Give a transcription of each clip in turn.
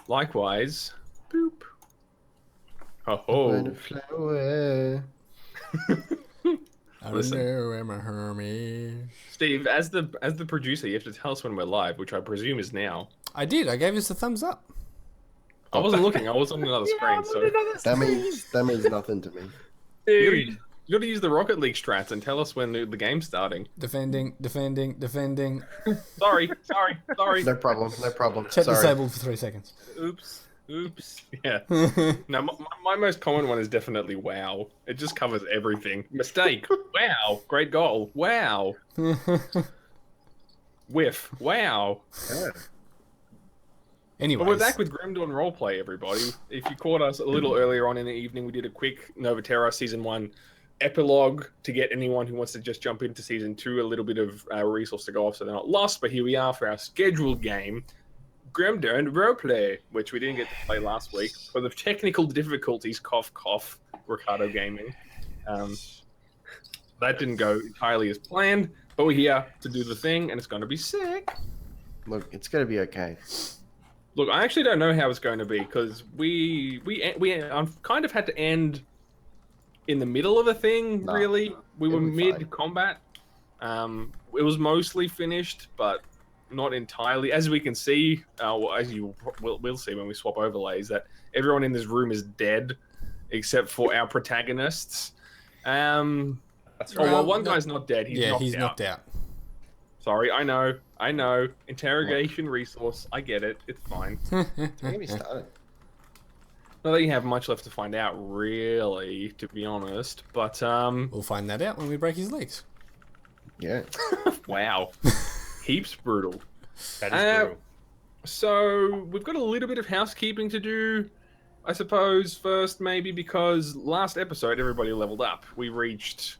Likewise. Boop. Where Oh. to fly away. I Listen. don't know where my Hermes. Steve, as the producer, you have to tell us when we're live, which I presume is now. I did. I gave us a thumbs up. I wasn't looking. I was on another screen. So That means nothing to me. you got to use the Rocket League strats and tell us when the game's starting. Defending. Sorry. No problem. Chat Sorry. disabled for 3 seconds. Oops. Yeah. No, my most common one is definitely wow. It just covers everything. Mistake. Wow. Great goal. Wow. Whiff. Wow. Yeah. Anyways. But we're back with Grim Dawn Roleplay, everybody. If you caught us a little earlier on in the evening, we did a quick Novaterra Season 1 epilogue to get anyone who wants to just jump into Season 2 a little bit of resource to go off so they're not lost. But here we are for our scheduled game, Grim Dawn Roleplay, which we didn't get to play last week because of technical difficulties. Cough, cough, Ricardo Gaming. That didn't go entirely as planned, but we're here to do the thing, and it's going to be sick. Look, it's gonna be okay. Look, I actually don't know how it's going to be because we kind of had to end in the middle of a thing. No, really, we were it'll be fine. mid-combat. It was mostly finished, but not entirely. As we can see, as you will see when we swap overlays, that everyone in this room is dead except for our protagonists. That's Oh right. well, one guy's not dead. He's knocked out. Sorry, I know. Interrogation resource. I get it. It's fine. Don't get me started. Not that you have much left to find out, really, to be honest. But We'll find that out when we break his legs. Yeah. wow, heaps brutal. That is brutal. So we've got a little bit of housekeeping to do, I suppose. First, maybe because last episode everybody leveled up. We reached.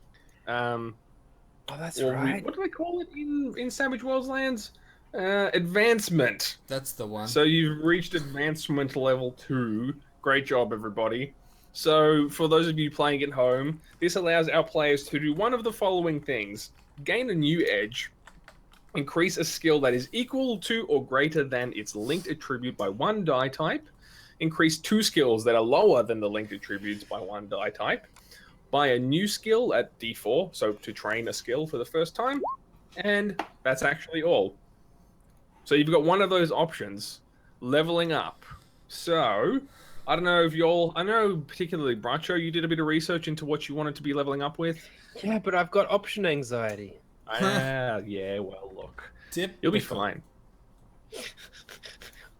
Oh, that's Well, right. what do they call it in Savage Worlds lands? Advancement. That's the one. So you've reached advancement level 2. Great job, everybody. So for those of you playing at home, this allows our players to do one of the following things. Gain a new edge. Increase a skill that is equal to or greater than its linked attribute by 1 die type. Increase 2 skills that are lower than the linked attributes by 1 die type. Buy a new skill at D4, so to train a skill for the first time, and that's actually all. So you've got one of those options, leveling up. So, I don't know if I know particularly Bracho, you did a bit of research into what you wanted to be leveling up with. Yeah, but I've got option anxiety. Yeah, well, look, you'll be fine.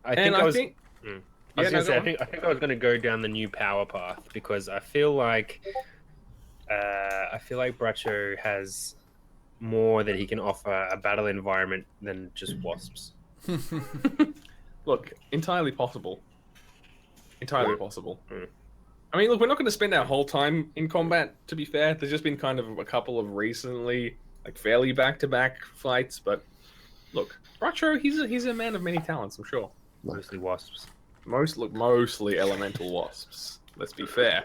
I think I was think going to say, I think I was going to go down the new power path because I feel like Bracho has more that he can offer a battle environment than just wasps. Look, entirely possible. Entirely possible. Mm. I mean, look, we're not going to spend our whole time in combat, to be fair. There's just been kind of a couple of recently, like, fairly back-to-back fights, but look, Bracho, he's a man of many talents, I'm sure. Mostly wasps. Mostly elemental wasps. Let's be fair.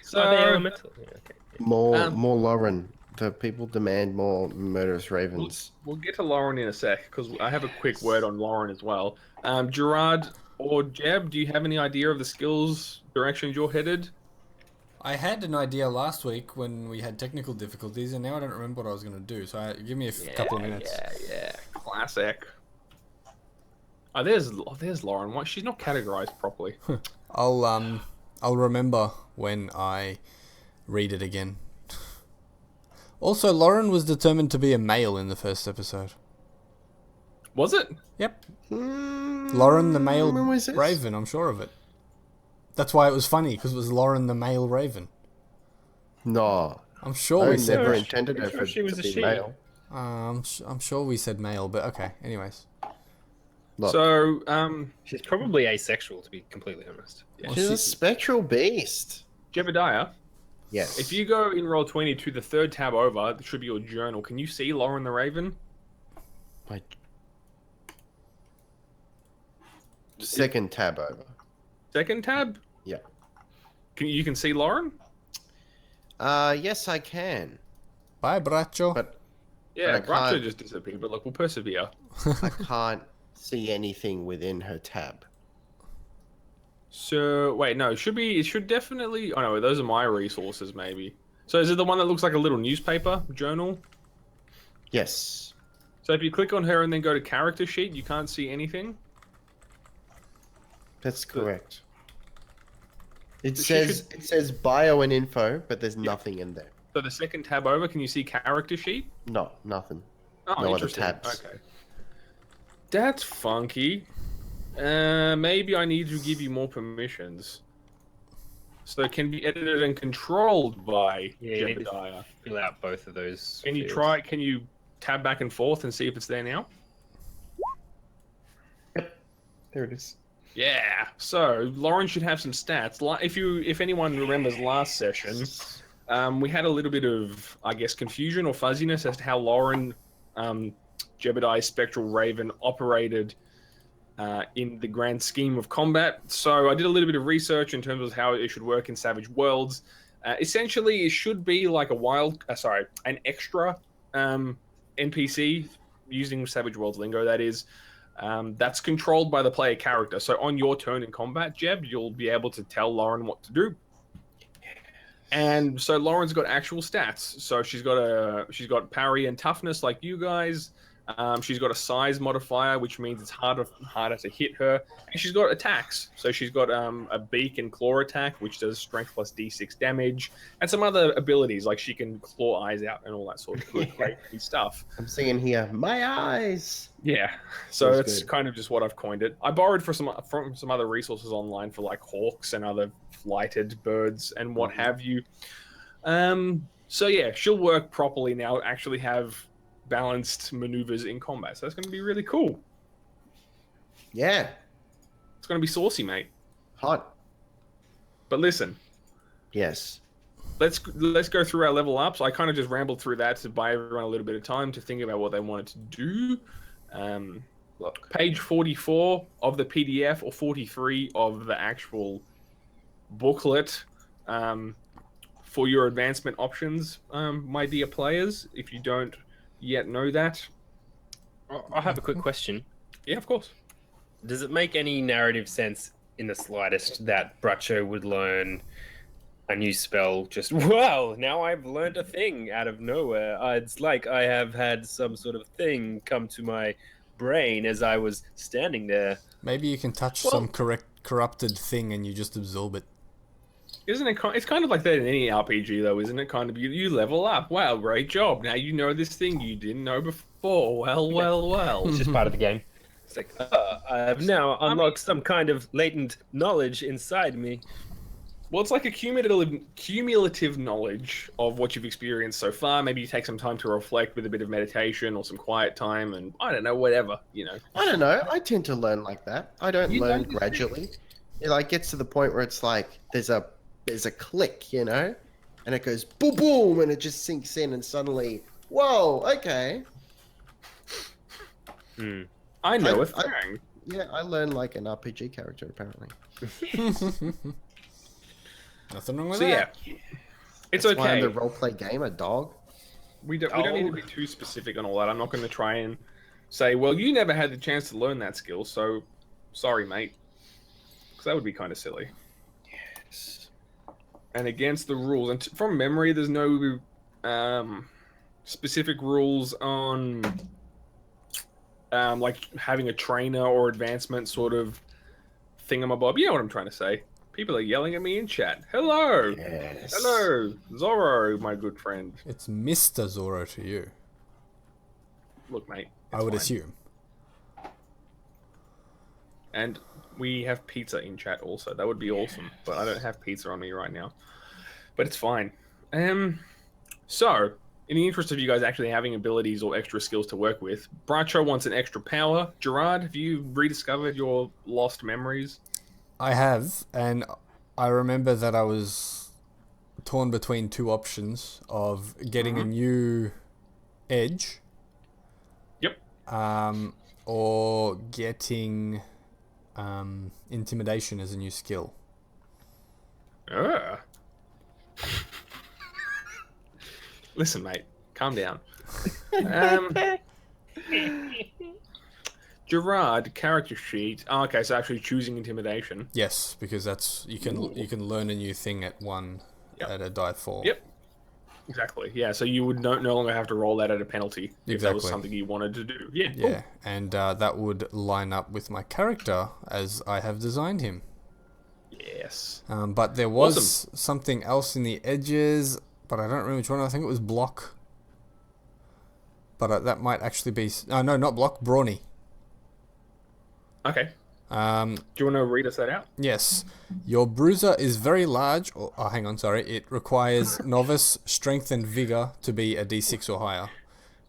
So, Are they elemental? Yeah, okay. More Lauren. The people demand more murderous ravens. we'll get to Lauren in a sec, because I have a quick word on Lauren as well. Gerard or Jeb, do you have any idea of the skills directions you're headed? I had an idea last week when we had technical difficulties, and now I don't remember what I was going to do. So give me a couple of minutes. Yeah. Classic. Oh, there's Lauren. What? She's not categorized properly. I'll remember when I read it again. Also, Lauren was determined to be a male in the first episode. Was it? Yep. Lauren the male when was this? raven, I'm sure of it. That's why it was funny, because it was Lauren the male raven. No. I'm sure I we said never intended her sure for she was to a be she. male. I'm sure we said male, but okay. Anyways, Look, So, She's probably asexual, to be completely honest. well, she's a spectral beast. Jebediah, Yes. if you go in Roll20 to the third tab over, it should be your journal. Can you see Lauren the Raven? My second tab over. Second tab? Yeah. You can see Lauren? Yes, I can. bye, Bracho. But Yeah, But I Bracho can't- just disappeared, but look, we'll persevere. I can't see anything within her tab. So wait, no, it should be. It should definitely. Oh no, those are my resources, maybe. So is it the one that looks like a little newspaper journal? Yes. So if you click on her and then go to character sheet, you can't see anything. That's correct. It She says bio and info, but there's nothing in there. So the second tab over, can you see character sheet? No, nothing. Oh, No other interesting. tabs. Okay. That's funky. Maybe I need to give you more permissions. So it can be edited and controlled by Yeah, you need to Jebediah. fill out both of those. Can you fields. try? Can you tab back and forth and see if it's there now? There it is. Yeah. So Lauren should have some stats. If anyone remembers last session, we had a little bit of, I guess, confusion or fuzziness as to how Lauren, Jebediah Spectral Raven operated in the grand scheme of combat. So I did a little bit of research in terms of how it should work in Savage Worlds. Essentially, it should be like an extra NPC using Savage Worlds lingo. That is. That's controlled by the player character. So on your turn in combat, Jeb, you'll be able to tell Lauren what to do. And so Lauren's got actual stats. So she's got parry and toughness like you guys. She's got a size modifier, which means it's harder to hit her. And she's got attacks. So she's got a beak and claw attack, which does strength plus d6 damage, and some other abilities like she can claw eyes out and all that sort of good, great stuff. I'm seeing here, my eyes. Yeah, so That's that's good. kind of just what I've coined it. I borrowed from some other resources online for like hawks and other flighted birds and what have you. So yeah, she'll work properly now. Actually, have balanced maneuvers in combat. So that's going to be really cool. Yeah, It's going to be saucy, mate. hot. But listen, Yes. let's go through our level ups. I kind of just rambled through that to buy everyone a little bit of time to think about what they wanted to do. Look, page 44 of the PDF or 43 of the actual booklet for your advancement options, my dear players. If you don't yet know that, I have a quick question. yeah, of course. Does it make any narrative sense in the slightest that Bracho would learn a new spell just, wow, now I've learned a thing out of nowhere? It's like I have had some sort of thing come to my brain as I was standing there. Maybe you can touch Well- some corrupted thing and you just absorb it. Isn't it? It's kind of like that in any RPG, though, isn't it? Kind of you level up. Wow, great job! Now you know this thing you didn't know before. Well. It's just part of the game. It's like, I have now unlocked some kind of latent knowledge inside me. Well, it's like a cumulative knowledge of what you've experienced so far. Maybe you take some time to reflect with a bit of meditation or some quiet time, and I don't know, whatever, you know. I don't know. I tend to learn like that. I don't You learn don't- gradually. It like gets to the point where it's like there's a click, you know, and it goes boom boom, and it just sinks in, and suddenly, whoa, okay, I know I- a thing. yeah, I learn like an RPG character apparently. Nothing wrong with So yeah, that. it's That's why I'm okay. the roleplay gamer dog. We don't need to be too specific on all that. I'm not going to try and say, well, you never had the chance to learn that skill, so sorry, mate, because that would be kind of silly. Yes. And against the rules. And from memory, there's no specific rules on like having a trainer or advancement sort of thingamabob. You know what I'm trying to say. People are yelling at me in chat. Hello. Yes. Hello, Zorro, my good friend. It's Mr. Zorro to you, Look, mate. I it's would fine. assume. And we have pizza in chat also. That would be awesome. But I don't have pizza on me right now. But it's fine. So, in the interest of you guys actually having abilities or extra skills to work with, Bracho wants an extra power. Gerard, have you rediscovered your lost memories? I have, and I remember that I was torn between two options of getting a new edge. Yep. Or getting intimidation as a new skill. Listen, mate, calm down. Gerard character sheet. Oh, okay, so actually choosing intimidation. Yes, because that's you can learn a new thing at one Yep. at a die 4. Yep. Exactly. Yeah. So you would no longer have to roll that at a penalty if that was Exactly. something you wanted to do. Yeah. Yeah, and that would line up with my character as I have designed him. Yes. But there was Awesome. something else in the edges, but I don't remember which one. I think it was block. But that might actually be... no, not block, brawny. Okay. Do you want to read us that out? Yes. Your bruiser is very large. Oh, hang on, sorry. It requires novice, strength, and vigor to be a d6 or higher.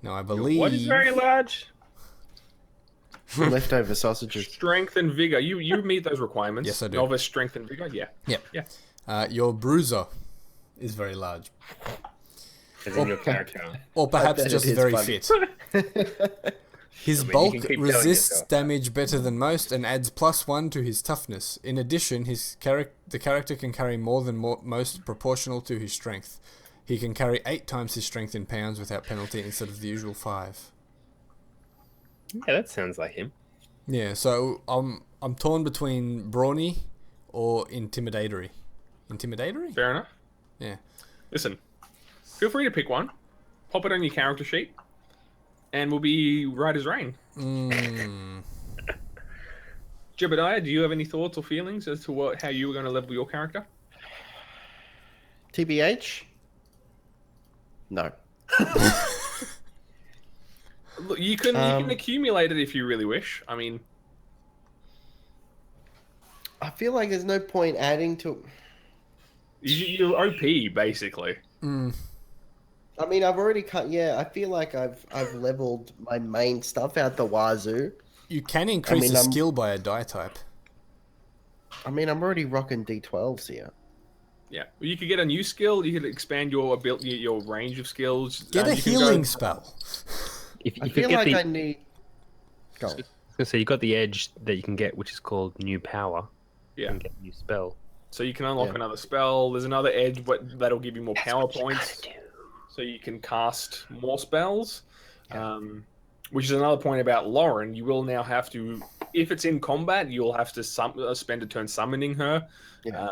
Now, I believe... What is very large? Leftover sausages. Strength and vigor. You meet those requirements. Yes, I do. Novice, strength, and vigor. Yeah. Yep. Yeah. Your bruiser is very large. As in your character. Or perhaps bet just it is very funny. fit. His I mean, you bulk can keep telling resists yourself damage better than most and adds +1 to his toughness. In addition, the character can carry more than most proportional to his strength. He can carry 8 times his strength in pounds without penalty instead of the usual 5. Yeah, that sounds like him. Yeah, so I'm torn between brawny or intimidatory. Intimidatory? Fair enough. Yeah. Listen, feel free to pick one. Pop it on your character sheet, and we'll be right as rain. Jebediah, do you have any thoughts or feelings as to how you were going to level your character? TBH? No. Look, you can accumulate it if you really wish. I mean, I feel like there's no point adding to... you're OP basically. I mean, I've already cut... Yeah, I feel like I've leveled my main stuff out the wazoo. You can increase a skill by a die type. I mean, I'm already rocking D12s here. Yeah, well, you could get a new skill. You could expand your ability, your range of skills. Get a you can healing go- spell. If I you feel get like the, I need... Go on. So you got the edge that you can get, which is called new power. You Yeah. can get a new spell. So you can unlock Yeah. another spell. There's another edge, but that'll give you more power points. So you can cast more spells. Which is another point about Lauren. You will now have to, if it's in combat, you'll have to spend a turn summoning her,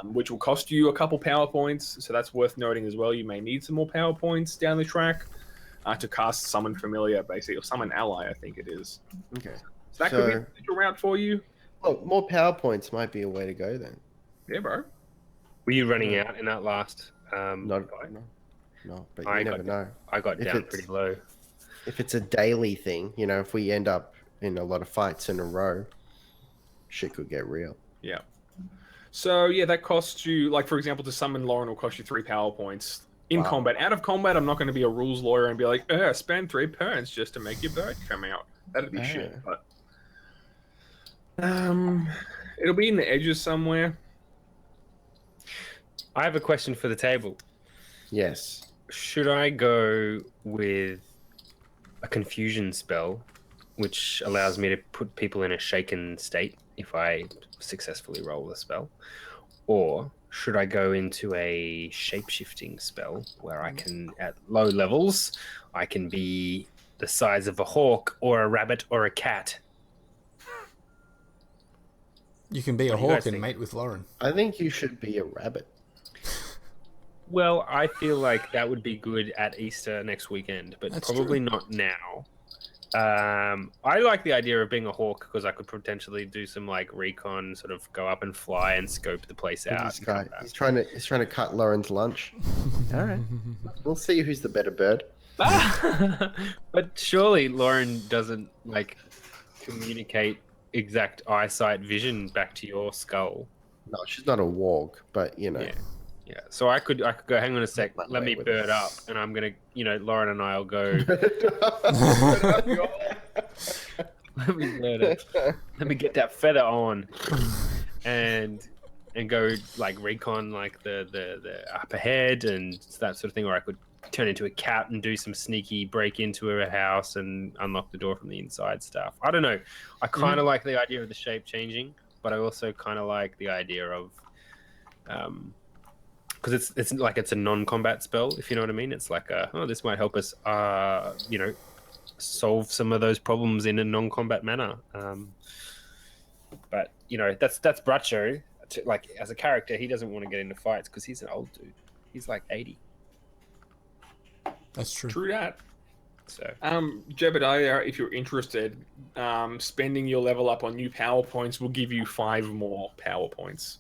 which will cost you a couple power points. So that's worth noting as well. You may need some more power points down the track to cast Summon Familiar, basically, or Summon Ally, I think it is. Okay. So that could be a potential route for you. Well, more power points might be a way to go then. Yeah, bro. Were you running out in that last? No, but you never know. I got If down it's- pretty low. If it's a daily thing, you know, if we end up in a lot of fights in a row, shit could get real. Yeah. So yeah, that costs you, like for example, to summon Lauren will cost you 3 power points in combat. Out of combat, I'm not going to be a rules lawyer and be like, spend 3 turns just to make your bird come out. That'd be shit. But it'll be in the edges somewhere. I have a question for the table. Yes. Should I go with a confusion spell, which allows me to put people in a shaken state if I successfully roll the spell? Or should I go into a shape-shifting spell where I can, at low levels, I can be the size of a hawk or a rabbit or a cat? You can be a What do you hawk guys and think? mate with Lauren. I think you should be a rabbit. Well, I feel like that would be good at Easter next weekend, but That's probably true. not now. I like the idea of being a hawk because I could potentially do some like recon, sort of go up and fly and scope the place out. This and guy, come back. he's trying to cut Lauren's lunch. All right. We'll see who's the better bird. But surely Lauren doesn't like communicate exact eyesight vision back to your skull. No, she's not a warg, but you know. Yeah. Yeah, so I could go. Hang on a sec. Run Let away me with bird it. up, and I'm gonna, Lauren and I'll go. Let me bird up. Let me get that feather on, and go like recon like the upper head and that sort of thing. Or I could turn into a cat and do some sneaky break into a house and unlock the door from the inside stuff. I don't know. I kind of like the idea of the shape changing, but I also kind of like the idea of because it's like it's a non-combat spell, if you know what I mean. It's like this might help us solve some of those problems in a non-combat manner. But you know, that's Bracho. Like as a character, he doesn't want to get into fights because he's an old dude. He's like 80. That's true. True that. So Jebediah, if you're interested, spending your level up on new power points will give you 5 more power points.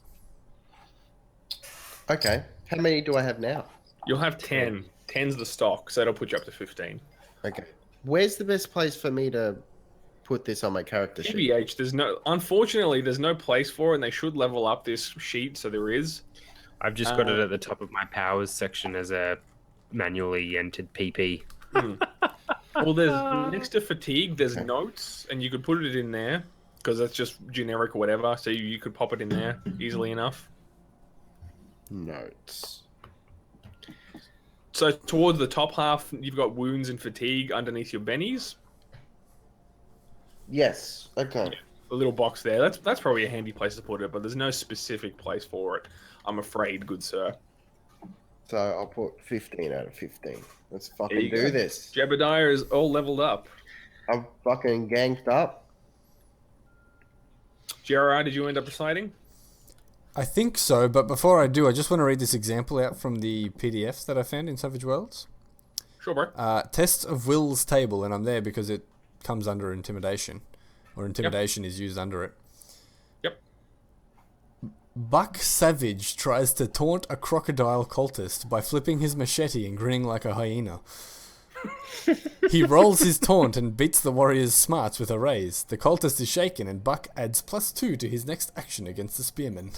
Okay. How many do I have now? You'll have 10. 10's the stock, so that'll put you up to 15. Okay. Where's the best place for me to put this on my character sheet? TBH, unfortunately, there's no place for it, and they should level up this sheet, so there is. I've just got it at the top of my powers section as a manually entered PP. Well, there's next to fatigue, there's notes, and you could put it in there because that's just generic or whatever. So you could pop it in there easily enough. Notes. So towards the top half, you've got wounds and fatigue underneath your bennies. Yes. Okay. A little box there. That's probably a handy place to put it, but there's no specific place for it. I'm afraid, good sir. So I'll put 15 out of 15. Let's There fucking you do go. this. Jebediah is all leveled up. I'm fucking ganked up. JRR, did you end up deciding? I think so, but before I do, I just want to read this example out from the PDFs that I found in Savage Worlds. Sure, bro. Test of Will's table, and I'm there because it comes under intimidation, or intimidation is used under it. Yep. Buck Savage tries to taunt a crocodile cultist by flipping his machete and grinning like a hyena. He rolls his taunt and beats the warrior's smarts with a raise. The cultist is shaken, and Buck adds +2 to his next action against the spearman.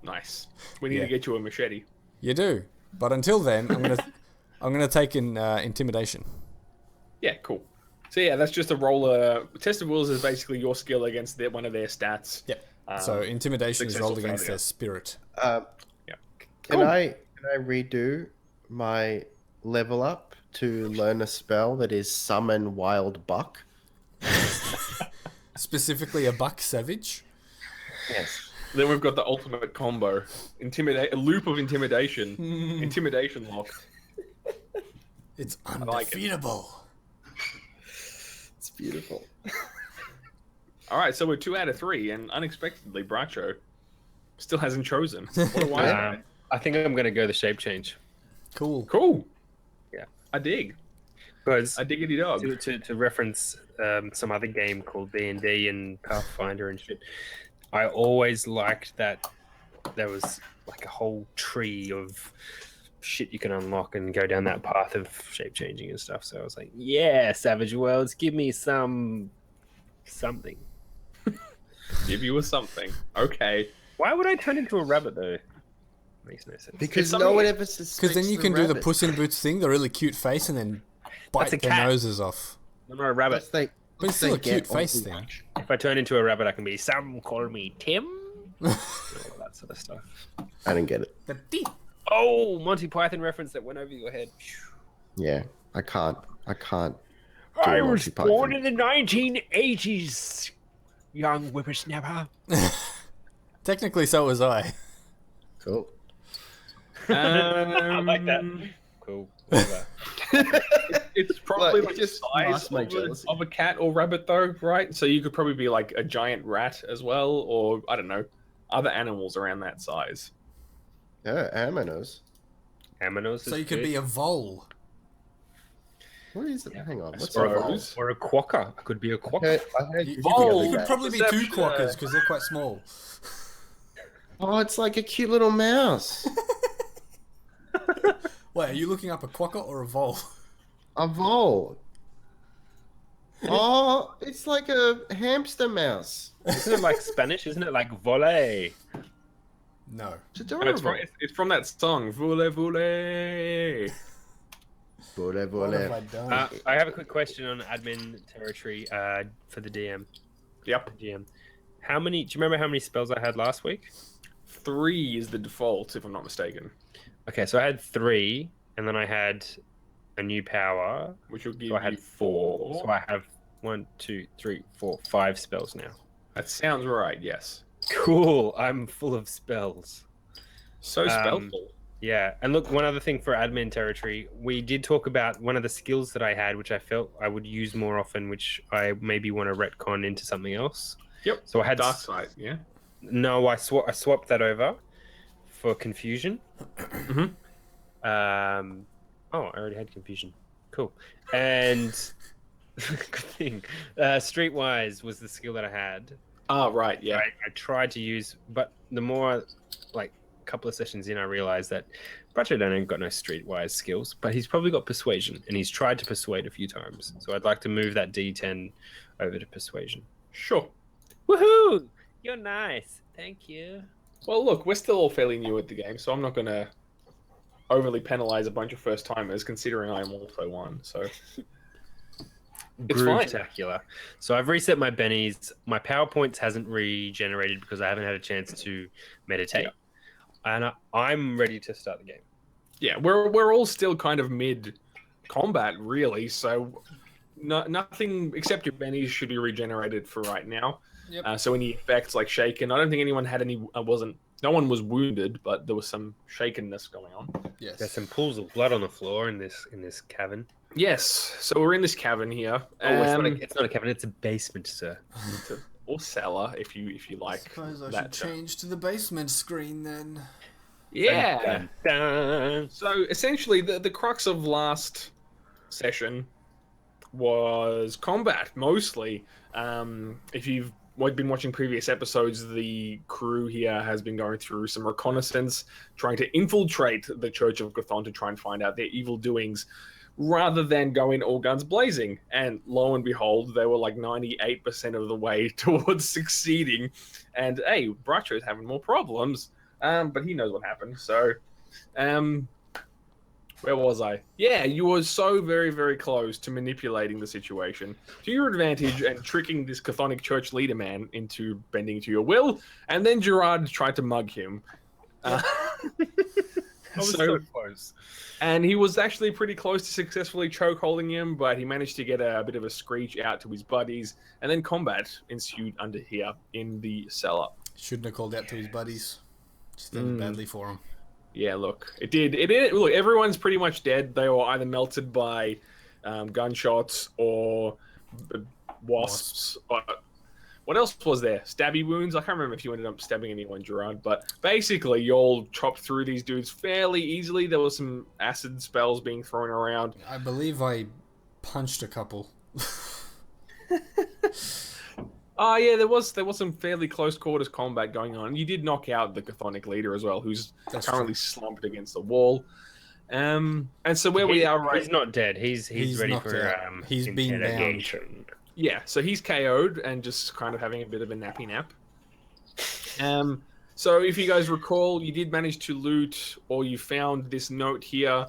Nice. We need to get you a machete. You do, but until then, I'm gonna take in intimidation. Yeah, cool. So yeah, that's just a roller. Test of Wills is basically your skill against one of their stats. Yep. So intimidation is success or rolled against failure. their spirit. Yeah. Can Cool. I redo my level up to learn a spell that is summon wild buck? Specifically, a Buck Savage. Yes. Then we've got the ultimate combo: a loop of intimidation, intimidation lock. It's like it. undefeatable. It's beautiful. All right, so we're 2 out of 3, and unexpectedly, Bracho still hasn't chosen. What a wise guy. I think I'm going to go the shape change. Cool. Cool. Yeah. I dig. Because I diggity dog. to reference some other game called D&D and Pathfinder and shit, I always liked that there was like a whole tree of shit you can unlock and go down that path of shape changing and stuff. So I was like, yeah, Savage Worlds, give me something. Give you a something. Okay. Why would I turn into a rabbit though? Makes no sense. Because It's no one something- ever suspects. Because then you can do the rabbit. Puss in Boots thing, the really cute face, and then bite a their cat. noses off. I'm not a rabbit. Unless they- But it's unless still they a cute get face on thing. watch. If I turn into a rabbit, I can be some call me Tim. All that sort of stuff. I didn't get it. The teeth. Oh, Monty Python reference that went over your head. Yeah, I can't. I a was Monty Python. born in the 1980s, young whippersnapper. Technically, so was I. Cool. I like that. Cool. Whatever. It's probably Look, like it the just size masks my jealousy. of a cat or rabbit, though, right? So you could probably be like a giant rat as well, or I don't know, other animals around that size. Yeah, Amanos. Aminos So is you could good. be a vole. What is it? Hang on. What's suppose. a Vole? vole? or a quokka. I could be a quokka. I heard You, you you the could other probably be Perception. two quackers because they're quite small. day. Oh, it's like a cute little mouse. Wait, are you looking up a quokka or a vole? A vole. Oh, it's like a hamster mouse. Isn't it like Spanish? Isn't it like volley? No. It's And adorable. it's from that song, Vule Vule. Vole, What have I vole. done? I have a quick question on admin territory for the DM. Yep. GM. How many? Do you remember how many spells I had last week? 3 is the default, if I'm not mistaken, Okay, so I had 3, and then I had a new power. which will give So I you had 4. So I have 1, 2, 3, 4, 5 spells now. That sounds right, yes. Cool. I'm full of spells. So spellful. Yeah, and look, one other thing for admin territory, we did talk about one of the skills that I had, which I felt I would use more often, which I maybe want to retcon into something else. Yep. So I had Dark side. Yeah. No, I swapped that over for confusion. Mm-hmm. Oh, I already had confusion. Cool. And good thing. Streetwise was the skill that I had. Oh, right. Yeah. I tried to use, but the more, like, a couple of sessions in, I realized that Bracho ain't got no streetwise skills, but he's probably got persuasion, and he's tried to persuade a few times. So I'd like to move that D10 over to persuasion. Sure. Woohoo! You're nice. Thank you. Well, look, we're still all fairly new at the game, so I'm not going to overly penalize a bunch of first timers, considering I am also one. So it's fine. Spectacular. So I've reset my bennies. My PowerPoints hasn't regenerated because I haven't had a chance to meditate. Yeah. And I'm ready to start the game. Yeah, we're all still kind of mid combat, really. So nothing except your bennies should be regenerated for right now. Yep. So any effects like shaken, I don't think anyone had any. No one was wounded, but there was some shakenness going on. Yes. There's some pools of blood on the floor in this cavern. Yes. So we're in this cavern here. It's not a cavern. It's a basement, sir. Or cellar, if you like. I suppose I should change to the basement screen then. Yeah. Dun, dun. So essentially, the crux of last session was combat mostly. If you've been watching previous episodes, the crew here has been going through some reconnaissance, trying to infiltrate the Church of Chthon to try and find out their evil doings, rather than go in all guns blazing. And lo and behold, they were like 98% of the way towards succeeding. And hey, Bracho's having more problems, but he knows what happened. So, where was I? Yeah, you were so very, very close to manipulating the situation to your advantage and tricking this Chthonic church leader man into bending to your will, and then Gerard tried to mug him. I was so close. And he was actually pretty close to successfully chokeholding him, but he managed to get a bit of a screech out to his buddies, and then combat ensued under here in the cellar. Shouldn't have called out to his buddies. Just ended badly for him. Yeah, look, it did. Look, everyone's pretty much dead. They were either melted by gunshots or wasps. What else was there? Stabby wounds? I can't remember if you ended up stabbing anyone, Gerard. But basically, you all chopped through these dudes fairly easily. There was some acid spells being thrown around. I believe I punched a couple. Oh, yeah, there was some fairly close quarters combat going on. You did knock out the Chthonic leader as well, who's currently slumped against the wall. And so we are right... He's not dead. He's ready for he's been interrogation. Yeah, so he's KO'd and just kind of having a bit of a nappy nap. So if you guys recall, you did manage to loot, or you found this note here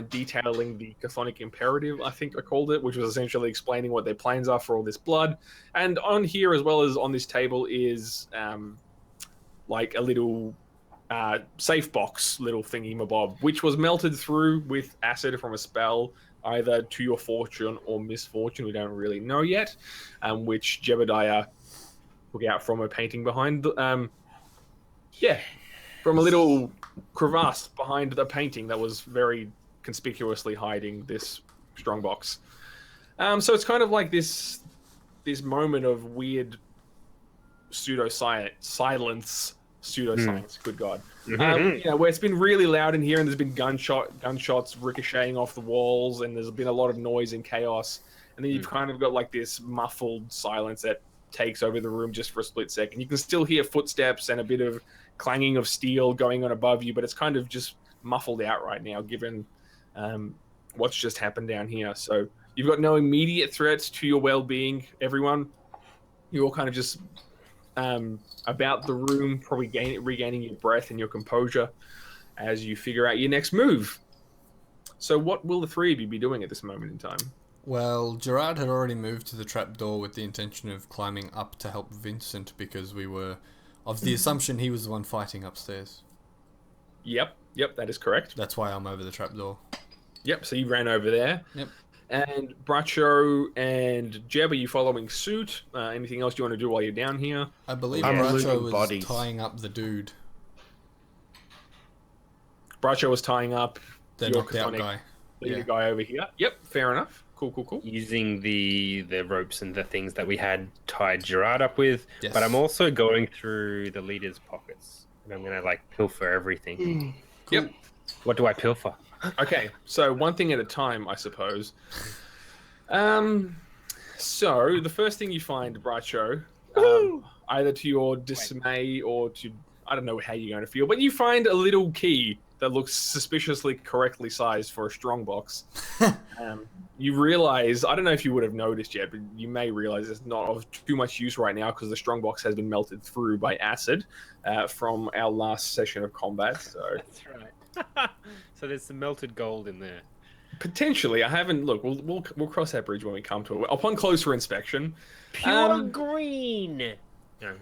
detailing the Chthonic Imperative, I think I called it, which was essentially explaining what their plans are for all this blood. And on here, as well as on this table, is like a little safe box, little thingy-mabob, which was melted through with acid from a spell, either to your fortune or misfortune, we don't really know yet, which Jebediah took out from a painting behind, from a little crevasse behind the painting that was very conspicuously hiding this strongbox. So it's kind of like this moment of weird pseudoscience, good God. Where it's been really loud in here, and there's been gunshots ricocheting off the walls, and there's been a lot of noise and chaos. And then you've kind of got like this muffled silence that takes over the room just for a split second. You can still hear footsteps and a bit of clanging of steel going on above you, but it's kind of just muffled out right now, given what's just happened down here. So you've got no immediate threats to your well-being, everyone. You're all kind of just about the room, probably regaining your breath and your composure as you figure out your next move. So what will the three of you be doing at this moment in time? Well, Gerard had already moved to the trapdoor with the intention of climbing up to help Vincent, because we were of the assumption he was the one fighting upstairs. Yep, that is correct. That's why I'm over the trapdoor. Yep, so you ran over there. Yep. And Bracho and Jeb, are you following suit? Anything else you want to do while you're down here? I believe I'm Bracho looting was bodies. tying up the dude. Bracho was tying up The your knocked out chthonic guy. leader Yeah. guy over here. Yep, fair enough. Cool. Using the ropes and the things that we had tied Gerard up with, Yes. but I'm also going through the leader's pockets, and I'm gonna like pilfer everything. Yep. What do I pilfer? Okay, so one thing at a time, I suppose. So the first thing you find, Bracho, either to your dismay or to, I don't know how you're going to feel, but you find a little key that looks suspiciously correctly sized for a strongbox. You realize, I don't know if you would have noticed yet, but you may realize it's not of too much use right now because the strongbox has been melted through by acid from our last session of combat. So That's right. So there's some melted gold in there. potentially, I haven't. Look, we'll cross that bridge when we come to it. Upon closer inspection, Pure green. No.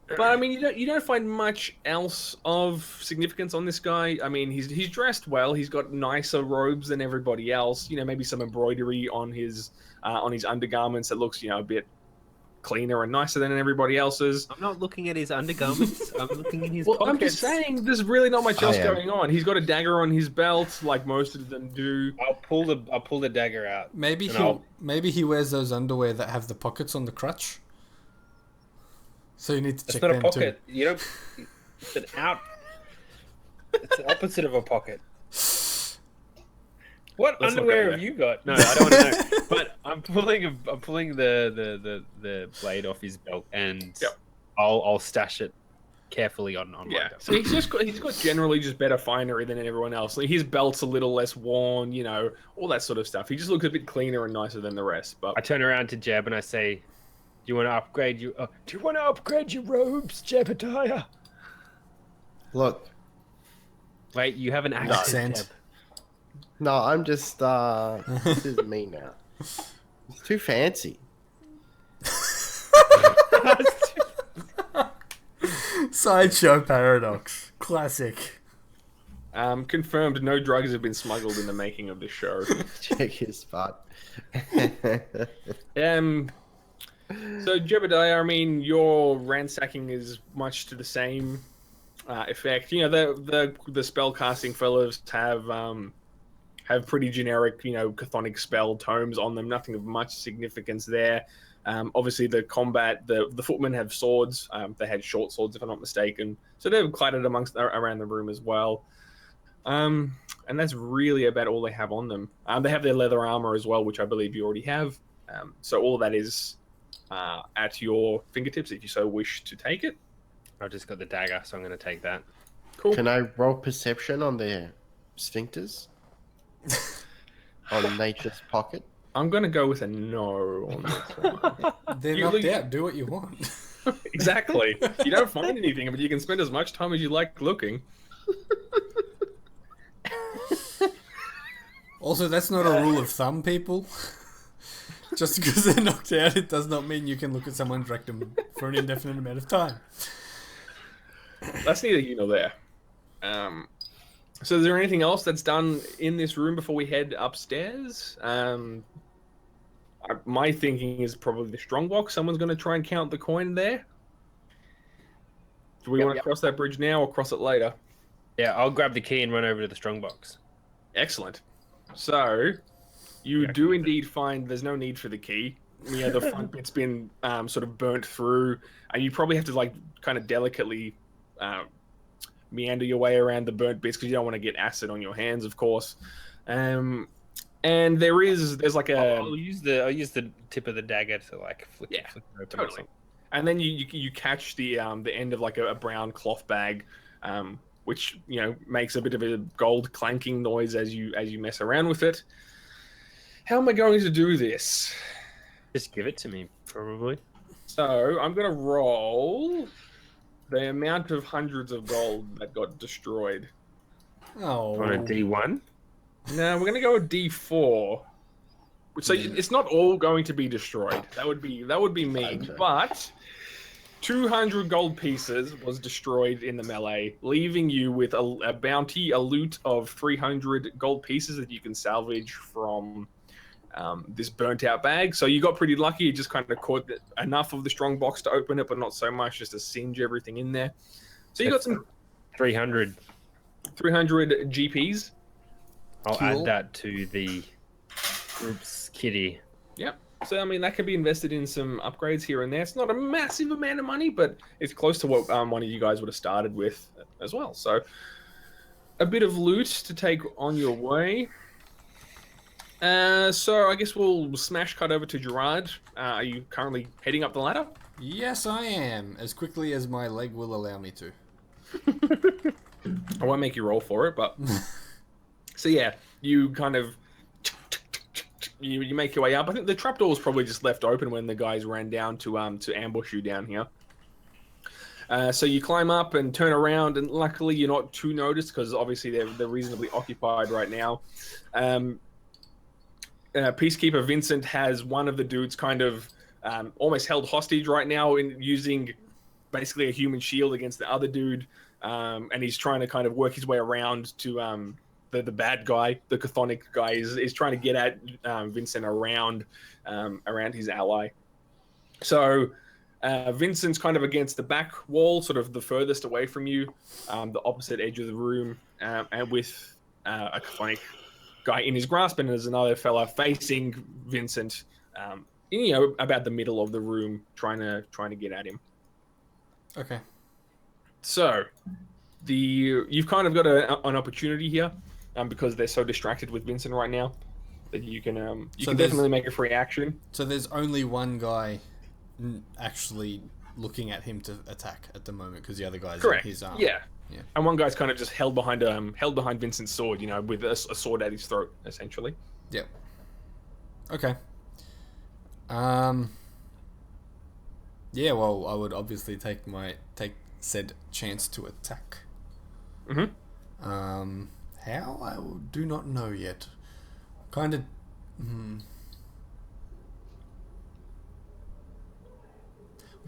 but I mean, you don't find much else of significance on this guy. I mean, he's dressed well. He's got nicer robes than everybody else. You know, maybe some embroidery on his undergarments that looks, a bit cleaner and nicer than everybody else's. I'm not looking at his undergarments. I'm looking at his Well, pockets. I'm just saying, there's really not much else am. going on. He's got a dagger on his belt, like most of them do. I'll pull the dagger out. Maybe And maybe he wears those underwear that have the pockets on the crutch. So you need to It's check not a them pocket. too. You don't. It's an out. It's the opposite of a pocket. What Let's look underwear at have you got? No, I don't want to know. But I'm pulling the blade off his belt, and Yep. I'll stash it carefully on my Yeah, belt. so he's got generally just better finery than everyone else. Like, his belt's a little less worn, all that sort of stuff. He just looks a bit cleaner and nicer than the rest. But I turn around to Jeb and I say, "Do you want to upgrade your? Do you want to upgrade your robes, Jebediah?" Look, Wait, you have an accent. Accent. Jeb. no, I'm just. This is me now. It's too fancy. Sideshow paradox. Classic. confirmed, no drugs have been smuggled in the making of this show. Check his butt. So Jebediah, I mean, your ransacking is much to the same effect. The spell casting fellows have pretty generic, chthonic spell tomes on them. Nothing of much significance there. Obviously, the combat, the footmen have swords. They had short swords, if I'm not mistaken. So they're clattered around the room as well. And that's really about all they have on them. They have their leather armor as well, which I believe you already have. So all of that is at your fingertips if you so wish to take it. I've just got the dagger, so I'm going to take that. Cool. Can I roll perception on their sphincters? On nature's pocket? I'm going to go with a no on this one. They're You knocked look- out. Do what you want. Exactly. You don't find anything, but you can spend as much time as you like looking. Also, that's not a rule of thumb, people. Just because they're knocked out, it does not mean you can look at someone's rectum for an indefinite amount of time. That's neither here nor there. So is there anything else that's done in this room before we head upstairs? My thinking is probably the strongbox. Someone's going to try and count the coin there. Do we want to cross that bridge now or cross it later? Yeah, I'll grab the key and run over to the strongbox. Excellent. So you do indeed find there's no need for the key. The front bit's been sort of burnt through, and you probably have to kind of delicately meander your way around the burnt bits because you don't want to get acid on your hands, of course. And there's like a I'll use the tip of the dagger to flick it open. totally. And then you catch the end of like a brown cloth bag, which makes a bit of a gold clanking noise as you mess around with it. How am I going to do this? Just give it to me, probably. So I'm going to roll the amount of hundreds of gold that got destroyed. Oh. On a D1? No, we're going to go with D4. So it's not all going to be destroyed. That would be mean. Okay. But 200 gold pieces was destroyed in the melee, leaving you with a bounty, a loot of 300 gold pieces that you can salvage from this burnt out bag. So you got pretty lucky. You just kind of caught enough of the strong box to open it, but not so much just to singe everything in there. So you got some 300. 300 GPs. I'll Cool. add that to the group's kitty. Yep. So I mean that can be invested in some upgrades here and there. It's not a massive amount of money, but it's close to what one of you guys would have started with as well. So a bit of loot to take on your way. So I guess we'll smash cut over to Gerard. Are you currently heading up the ladder? Yes, I am. As quickly as my leg will allow me to. I won't make you roll for it, but so yeah, you kind of you make your way up. I think the trapdoor was probably just left open when the guys ran down to ambush you down here. So you climb up and turn around, and luckily you're not too noticed because obviously they're reasonably occupied right now. Peacekeeper Vincent has one of the dudes kind of almost held hostage right now in using basically a human shield against the other dude, and he's trying to kind of work his way around to the bad guy, the chthonic guy, is trying to get at Vincent around his ally. So Vincent's kind of against the back wall, sort of the furthest away from you, the opposite edge of the room, and with a chthonic guy in his grasp, and there's another fella facing Vincent, about the middle of the room, trying to get at him. Okay. So you've kind of got an opportunity here, because they're so distracted with Vincent right now that you can definitely make a free action. So there's only one guy actually looking at him to attack at the moment because the other guy's Correct. in his arm. Yeah. Yeah. And one guy's kind of just held behind Vincent's sword, with a sword at his throat, essentially. Yep. Okay. Yeah, well, I would obviously take said chance to attack. Mm-hmm. How? I do not know yet. Kind of...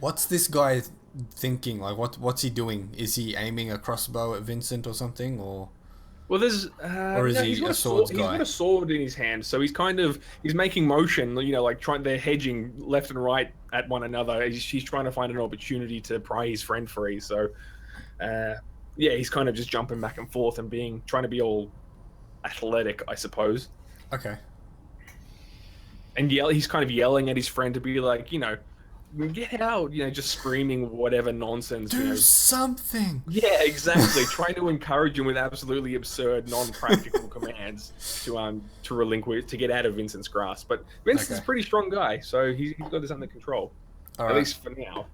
What's this guy thinking? Like, what's he doing? Is he aiming a crossbow at Vincent or something, or... Well, there's Or is he he's got a swords He's guy? got a sword in his hand, so he's making motion, they're hedging left and right at one another. He's trying to find an opportunity to pry his friend free. So, he's kind of just jumping back and forth and trying to be all athletic, I suppose. Okay. And he's kind of yelling at his friend to be like, get out, just screaming whatever nonsense. Do something! Yeah, exactly. Trying to encourage him with absolutely absurd, non-practical commands to relinquish, to get out of Vincent's grasp. But Vincent's a pretty strong guy, so he's got this under control. All at right. least for now.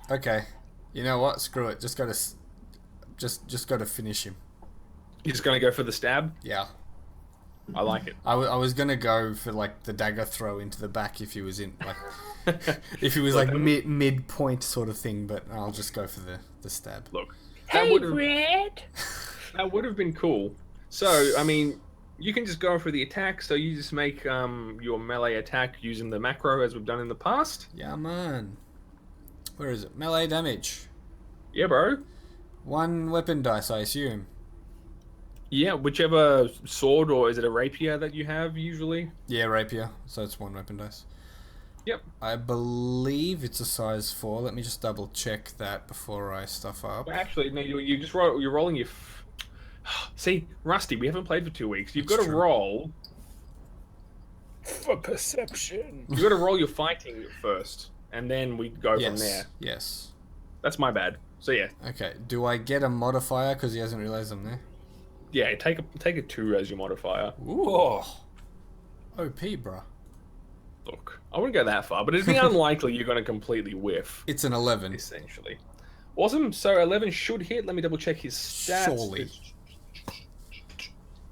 Okay. You know what? Screw it. Just gotta finish him. He's going to go for the stab. Yeah. I like it. I was gonna go for like the dagger throw into the back if he was in if he was like mid point sort of thing, but I'll just go for the stab. Look, Red. that would have been cool. So, I mean, you can just go for the attack. So you just make your melee attack using the macro as we've done in the past. Yeah, man. Where is it? Melee damage. Yeah, bro. 1 weapon dice, I assume. Yeah, whichever sword, or is it a rapier that you have usually? Yeah, rapier. So it's 1 weapon dice. Yep. I believe it's a size 4. Let me just double check that before I stuff up. Well, actually, no. You're rolling your. See, Rusty, we haven't played for 2 weeks. You've That's got to true. roll. For perception. You've got to roll your fighting first, and then we go from there. Yes. That's my bad. So yeah, Okay. Do I get a modifier because he hasn't realized I'm there? yeah. Take a 2 as your modifier. Ooh. OP, bruh. Look, I wouldn't go that far, but it'd be unlikely you're going to completely whiff. It's an 11. Essentially. Awesome. So 11 should hit. Let me double check his stats. Surely.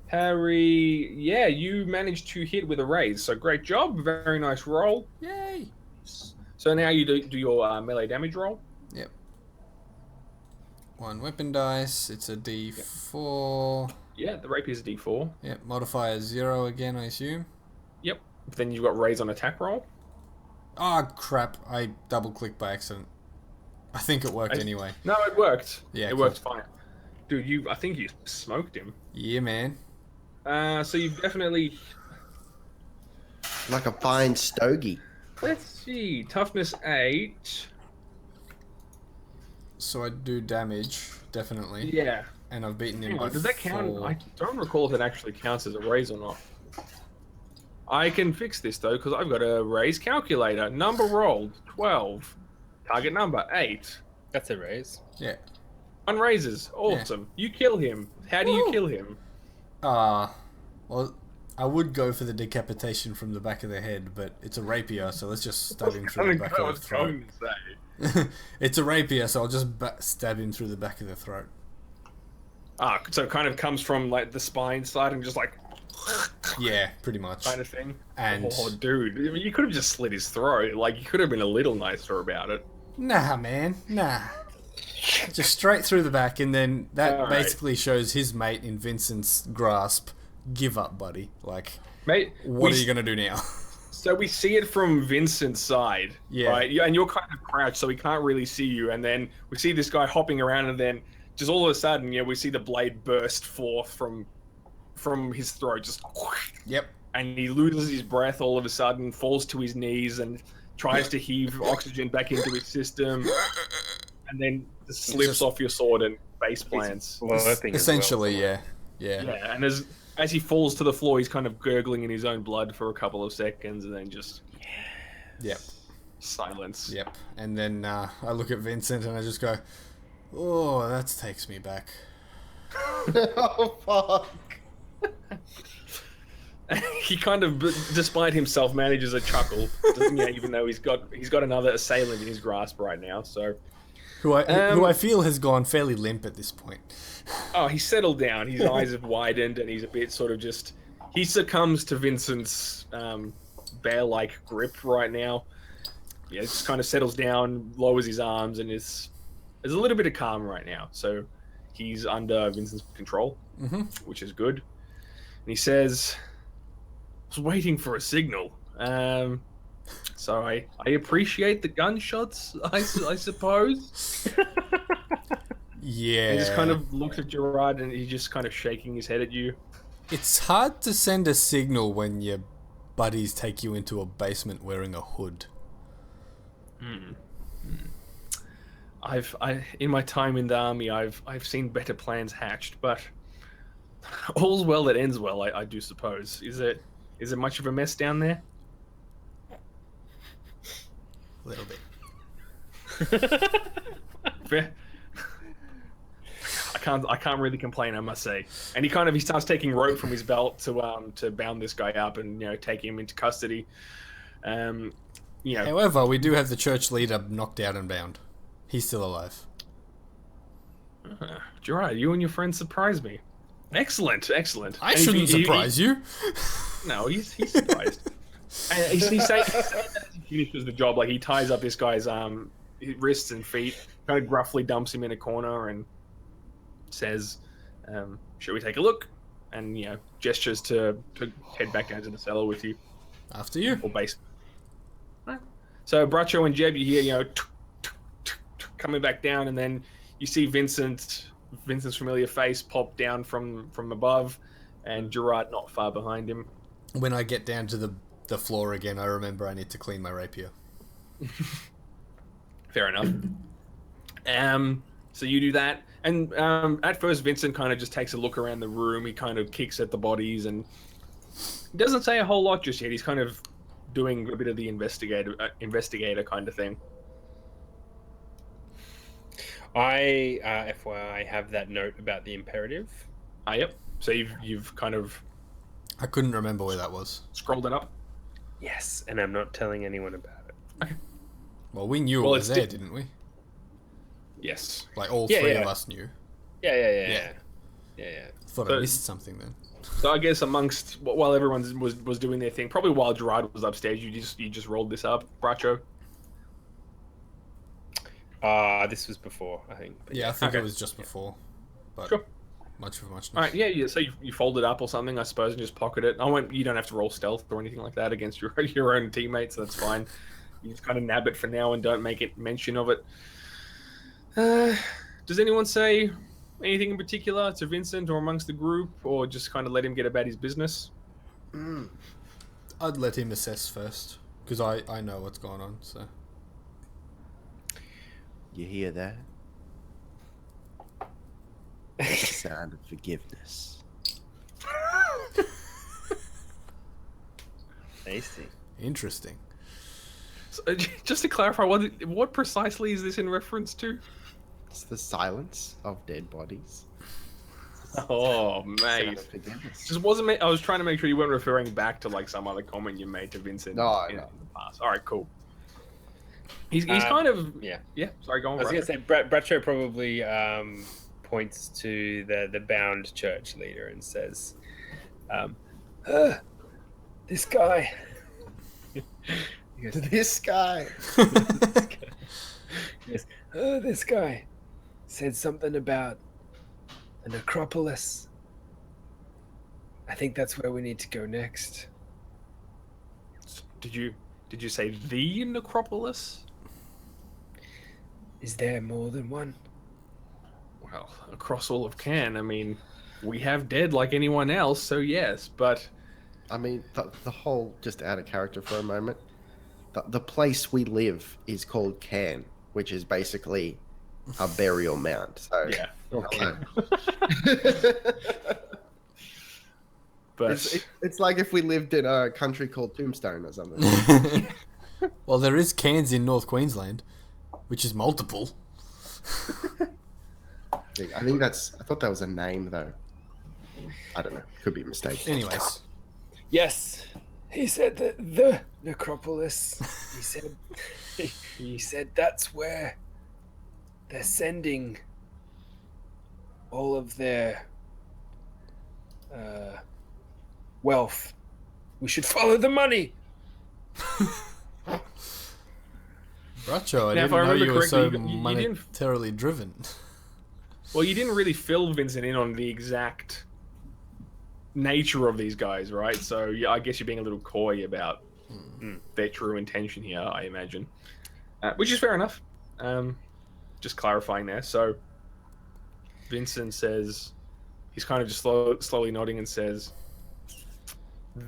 Harry, yeah, you managed to hit with a raise. So great job. Very nice roll. Yay. So now you do your melee damage roll. Yep. 1 weapon dice. It's a D4. Yeah, the rapier's a d4. Yep. Modifier 0 again, I assume. Yep. Then you've got raise on attack roll. Oh, crap. I double-clicked by accident. I think it worked anyway. No, it worked. Yeah, it cool. worked fine. Dude, I think you smoked him. Yeah, man. So you've definitely... Like a fine stogie. Let's see. Toughness 8. So I do damage, definitely. Yeah. And I've beaten him Hang by on, does that count? 4. I don't recall if it actually counts as a raise or not. I can fix this though, because I've got a raise calculator. Number rolled 12. Target number 8. That's a raise. Yeah. 1 raises. Awesome. You kill him. How do you Woo! kill him? Well, I would go for the decapitation from the back of the head, but it's a rapier, so let's just stab him through the back of the throat. It's a rapier, so I'll just stab him through the back of the throat. Ah, so it kind of comes from like the spine side and just like Yeah, pretty much. kind of thing. And Oh, dude, I mean, you could have just slit his throat. Like, you could have been a little nicer about it. nah, man, nah. Just straight through the back, and then that All right. basically shows his mate in Vincent's grasp. Give up, buddy. Like, Mate, what are you gonna do now? So we see it from Vincent's side, Yeah. right? And you're kind of crouched, so we can't really see you. And then we see this guy hopping around, and then just all of a sudden, we see the blade burst forth from his throat, just. Yep. And he loses his breath all of a sudden, falls to his knees, and tries to heave oxygen back into his system, and then just slips off your sword and face plants. Essentially, yeah. Yeah, and as he falls to the floor, he's kind of gurgling in his own blood for a couple of seconds, and then just Yep. silence. Yep. And then I look at Vincent and I just go, oh, that takes me back. Oh fuck! He kind of, despite himself, manages a chuckle, doesn't he? Even though he's got another assailant in his grasp right now. So, Who I feel has gone fairly limp at this point. oh, he's settled down. His eyes have widened, and he's a bit sort of just. He succumbs to Vincent's bear-like grip right now. Yeah, just kind of settles down, lowers his arms, and there's a little bit of calm right now. So he's under Vincent's control, which is good. And he says, "I was waiting for a signal. So I appreciate the gunshots, I suppose." Yeah. He just kind of looks at Gerard, and he's just kind of shaking his head at you. It's hard to send a signal when your buddies take you into a basement wearing a hood. In my time in the army, I've seen better plans hatched, but all's well that ends well, I do suppose. Is it much of a mess down there? A little bit. Fair. I can't really complain, I must say. And he starts taking rope from his belt to bound this guy up and take him into custody. However, we do have the church leader knocked out and bound. He's still alive. Gerard, you and your friends surprised me. Excellent. I And shouldn't surprise you. No, he's surprised. And he's saying that he finishes the job, like he ties up this guy's wrists and feet, kind of gruffly dumps him in a corner, and says, "Should we take a look?" And gestures to head back down to the cellar with you, After you. or base. So Bracho and Jeb, you hear coming back down, and then you see Vincent's familiar face pop down from above, and Gerard not far behind him. When I get down to the floor again, I remember I need to clean my rapier. Fair enough. So you do that, and at first Vincent kind of just takes a look around the room. He kind of kicks at the bodies and doesn't say a whole lot just yet. He's kind of doing a bit of the investigator kind of thing. I, FYI, have that note about the imperative. Yep. So you've kind of I couldn't remember where that was. scrolled it up. Yes, and I'm not telling anyone about it. Well, we knew Well, it was it's there, didn't we? Yes. Like, all Yeah, three yeah. of us knew. Yeah. Thought So- I missed something then. So I guess while everyone was doing their thing, probably while Gerard was upstairs, you just rolled this up, Bracho. This was before, I think. But Yeah, I think Okay. it was just before. But Sure. much for muchness. All right, yeah. So you fold it up or something, I suppose, and just pocket it. You don't have to roll stealth or anything like that against your own teammates. So that's fine. You just kind of nab it for now and don't make it mention of it. Does anyone say anything in particular to Vincent or amongst the group, or just kind of let him get about his business? I'd let him assess first, because I know what's going on, so... You hear that? The sound of forgiveness. Tasty. Interesting. So, just to clarify, what precisely is this in reference to? It's the silence of dead bodies. Oh, Sound mate. of forgiveness. Just wasn't. I was trying to make sure you weren't referring back to like some other comment you made to Vincent No, in no. the past. All right, cool. He's kind of Yeah. Sorry, go on. I was going Bradshaw. to say, Bradshaw probably points to the bound church leader and says, "This guy." He goes, This guy. yes, this guy said something about a necropolis. I think that's where we need to go next. Did you say the necropolis? Is there more than one? Well, across all of Can, I mean, we have dead like anyone else, so yes, but I mean, the whole, just out of character for a moment, the place we live is called Can, which is basically a burial mound. So yeah. hello. But It's like if we lived in a country called Tombstone or something. Well, there is Cairns in North Queensland, which is multiple. I thought that was a name though. I don't know. Could be mistaken. Anyways, Yes, he said that the necropolis. He said, he said that's where they're sending all of their wealth. We should follow the money. Bracho, I Now, if didn't I know remember you were so correctly, you didn't- monetarily driven. well, you didn't really fill Vincent in on the exact nature of these guys, right? So yeah, I guess you're being a little coy about their true intention here, I imagine, which is fair enough. Just clarifying there. So Vincent says he's kind of just slowly nodding and says,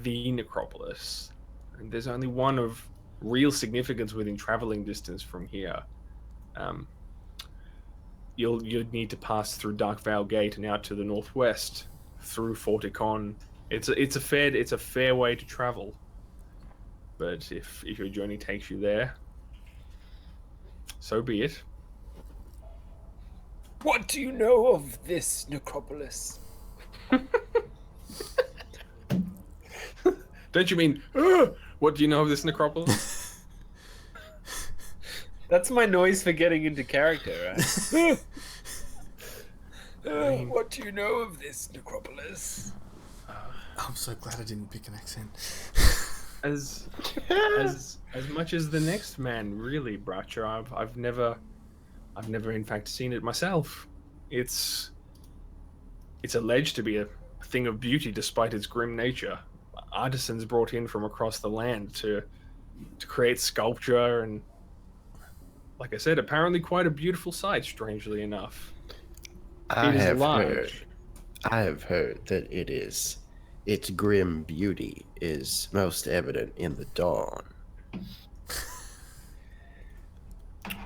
"The necropolis, and there's only one of real significance within traveling distance from here. You'll need to pass through Darkvale Gate and out to the northwest through Forticon. It's a fair way to travel. But if your journey takes you there, so be it." What do you know of this necropolis? Don't you mean, what do you know of this necropolis? That's my noise for getting into character, right? What do you know of this necropolis? I'm so glad I didn't pick an accent. As much as the next man, really, Bradshaw. I've never in fact seen it myself. It's alleged to be a thing of beauty despite its grim nature. Artisans brought in from across the land to create sculpture, and like I said, apparently quite a beautiful sight, strangely enough. I It is have large. heard that its grim beauty is most evident in the dawn.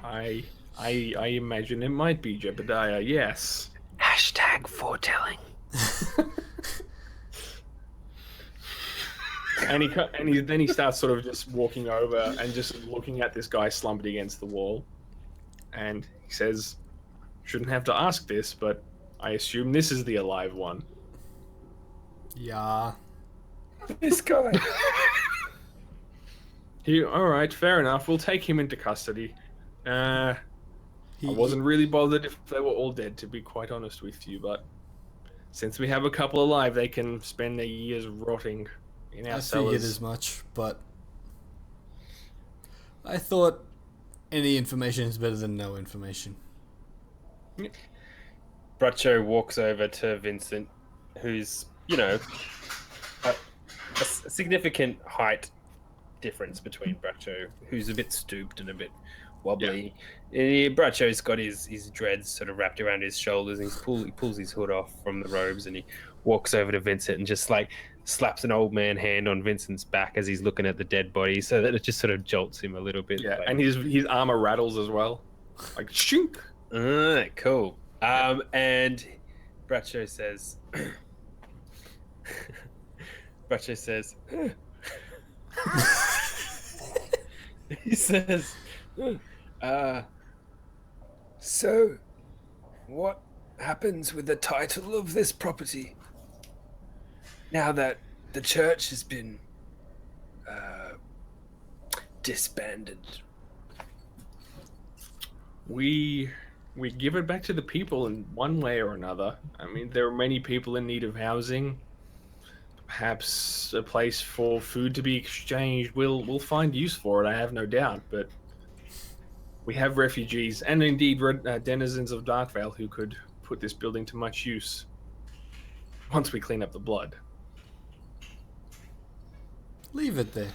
I imagine it might be Jebediah, yes. Hashtag foretelling. And then he starts sort of just walking over and just looking at this guy slumped against the wall. And he says, "Shouldn't have to ask this, but I assume this is the alive one." Yeah. This guy. All right, fair enough. We'll take him into custody. I wasn't really bothered if they were all dead, to be quite honest with you, but since we have a couple alive, they can spend their years rotting in our I cellars. figured as much, but I thought any information is better than no information. Bradshaw walks over to Vincent, who's, a significant height difference between Bradshaw, who's a bit stooped and a bit wobbly. Yeah. Bradshaw's got his dreads sort of wrapped around his shoulders, and he pulls his hood off from the robes, and he walks over to Vincent and just like slaps an old man hand on Vincent's back as he's looking at the dead body, so that it just sort of jolts him a little bit. Yeah, like, and his armor rattles as well. Like, shink! cool. And Bradshaw says, Bradshaw says, he says, so what happens with the title of this property now that the church has been disbanded? We give it back to the people in one way or another. I mean, there are many people in need of housing. Perhaps a place for food to be exchanged. We'll find use for it, I have no doubt. But we have refugees and indeed denizens of Darkvale who could put this building to much use once we clean up the blood. Leave it there.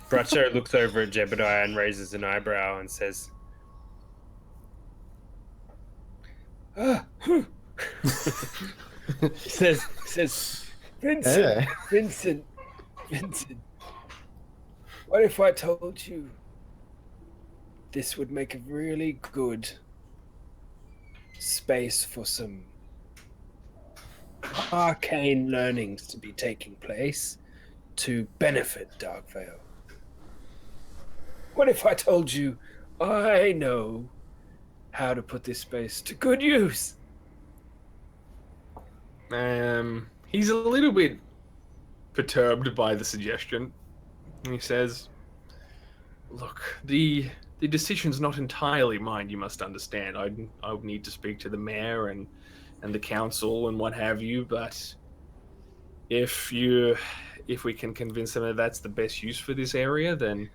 Bradshaw looks over at Jebediah and raises an eyebrow and says, says, Vincent, Vincent, what if I told you this would make a really good space for some arcane learnings to be taking place to benefit Darkvale? What if I told you I know how to put this space to good use? He's a little bit perturbed by the suggestion. He says, look, the decision's not entirely mine, you must understand. I would need to speak to the mayor and the council and what have you, but if we can convince them that that's the best use for this area, then...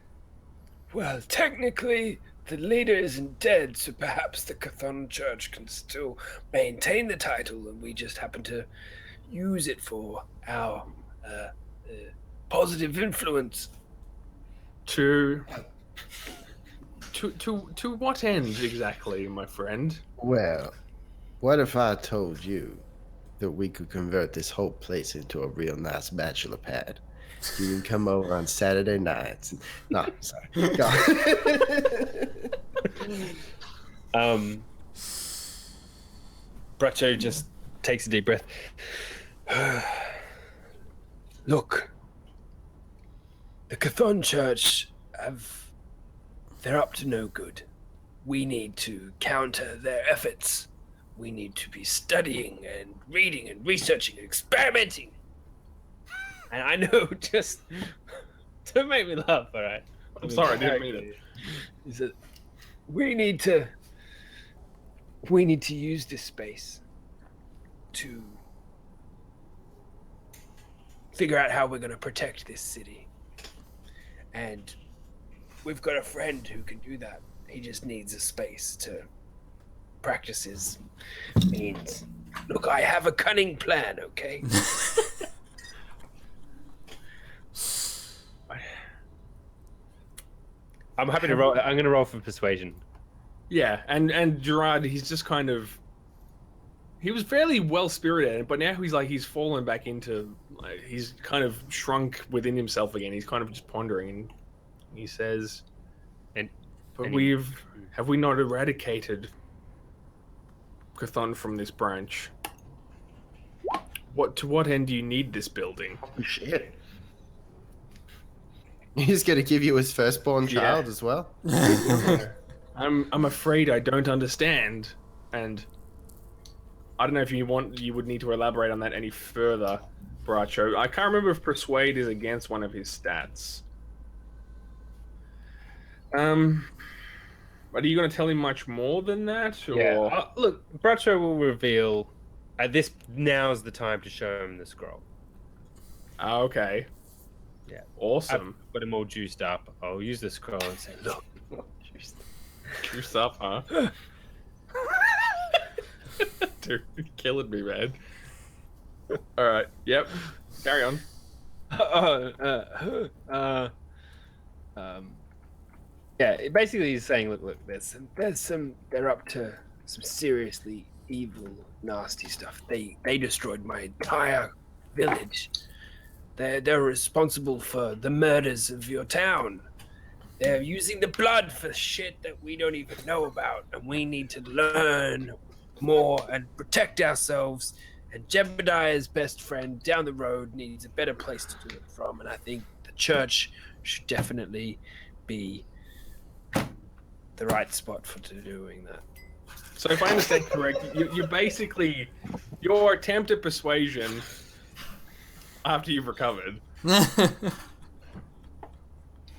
Well, technically, the leader isn't dead, so perhaps the Chthon Church can still maintain the title, and we just happen to use it for our positive influence. To what end exactly, my friend? Well, what if I told you that we could convert this whole place into a real nice bachelor pad? You can come over on Saturday nights. No, sorry. Go on. Bradshaw just takes a deep breath. Look, the Chthon Church they're up to no good. We need to counter their efforts. We need to be studying and reading and researching and experimenting. And I know, just to make me laugh, all right? I'm sorry, I didn't mean it. Is that we need to use this space to figure out how we're going to protect this city. And we've got a friend who can do that. He just needs a space to practice his means. Look, I have a cunning plan, okay? I'm happy to roll. I'm going to roll for persuasion. Yeah, and Gerard, he's just kind of... He was fairly well-spirited, but now he's fallen back into... he's kind of shrunk within himself again. He's kind of just pondering, and he says... But have we not eradicated Chthon from this branch? To what end do you need this building? Oh, shit. He's going to give you his firstborn child as well? I'm afraid I don't understand, and I don't know if you would need to elaborate on that any further, Bradshaw. I can't remember if Persuade is against one of his stats. Are you going to tell him much more than that? Or... Yeah. Look, Bradshaw will reveal. Now's the time to show him the scroll. Okay. Yeah. Awesome. I've got him all juiced up. I'll use the scroll and say, look. Juiced up, huh? Dude, you're killing me, man. Alright, yep. Carry on. Yeah, basically he's saying, look, they're up to some seriously evil, nasty stuff. They destroyed my entire village. They're responsible for the murders of your town. They're using the blood for shit that we don't even know about, and we need to learn more and protect ourselves. And Jebediah's best friend down the road needs a better place to do it from. And I think the church should definitely be the right spot for doing that. So if I understand correct, you basically your attempt at persuasion after you've recovered,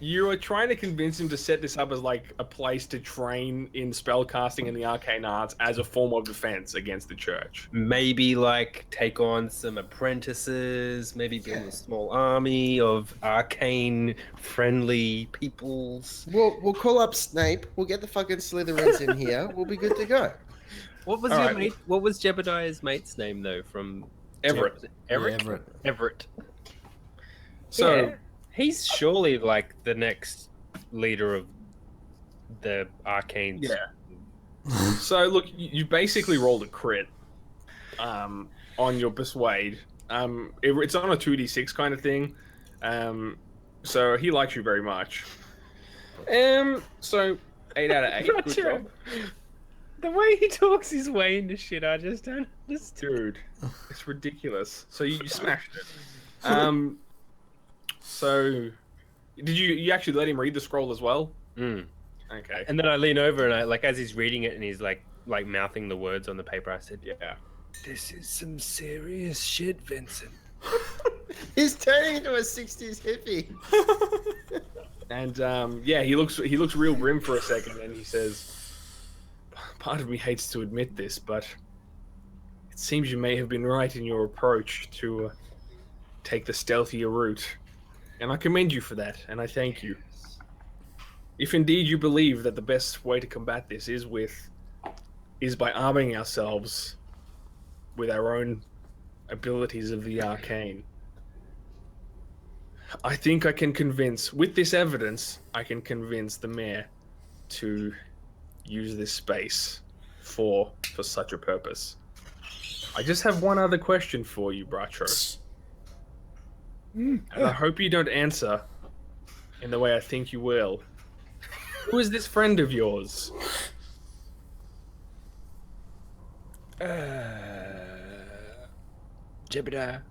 you are trying to convince him to set this up as like a place to train in spellcasting and the arcane arts as a form of defense against the church. Maybe like take on some apprentices, maybe build a small army of arcane friendly peoples. We'll call up Snape. We'll get the fucking Slytherins in here. We'll be good to go. What was All your right. mate? What was Jebediah's mate's name though? From Everett. Eric? Everett. Everett. So Yeah. He's surely like the next leader of the arcane. yeah. So look, you basically rolled a crit on your persuade. It's on a 2d6 kind of thing. So he likes you very much. So 8 out of 8. Good job. The way he talks his way into shit, I just don't understand. Dude, it's ridiculous. So you smashed it. So did you actually let him read the scroll as well? Mm. Okay. And then I lean over and I like as he's reading it and he's like mouthing the words on the paper. I said, Yeah. This is some serious shit, Vincent. He's turning into a 60s hippie. And yeah, he looks real grim for a second, and he says, "Part of me hates to admit this, but it seems you may have been right in your approach to take the stealthier route, and I commend you for that, and I thank you. If indeed you believe that the best way to combat this is by arming ourselves with our own abilities of the arcane, I think I can convince, with this evidence, I can convince the mayor to use this space for such a purpose. I just have one other question for you, Bracho. And I hope you don't answer in the way I think you will. Who is this friend of yours? Jebediah.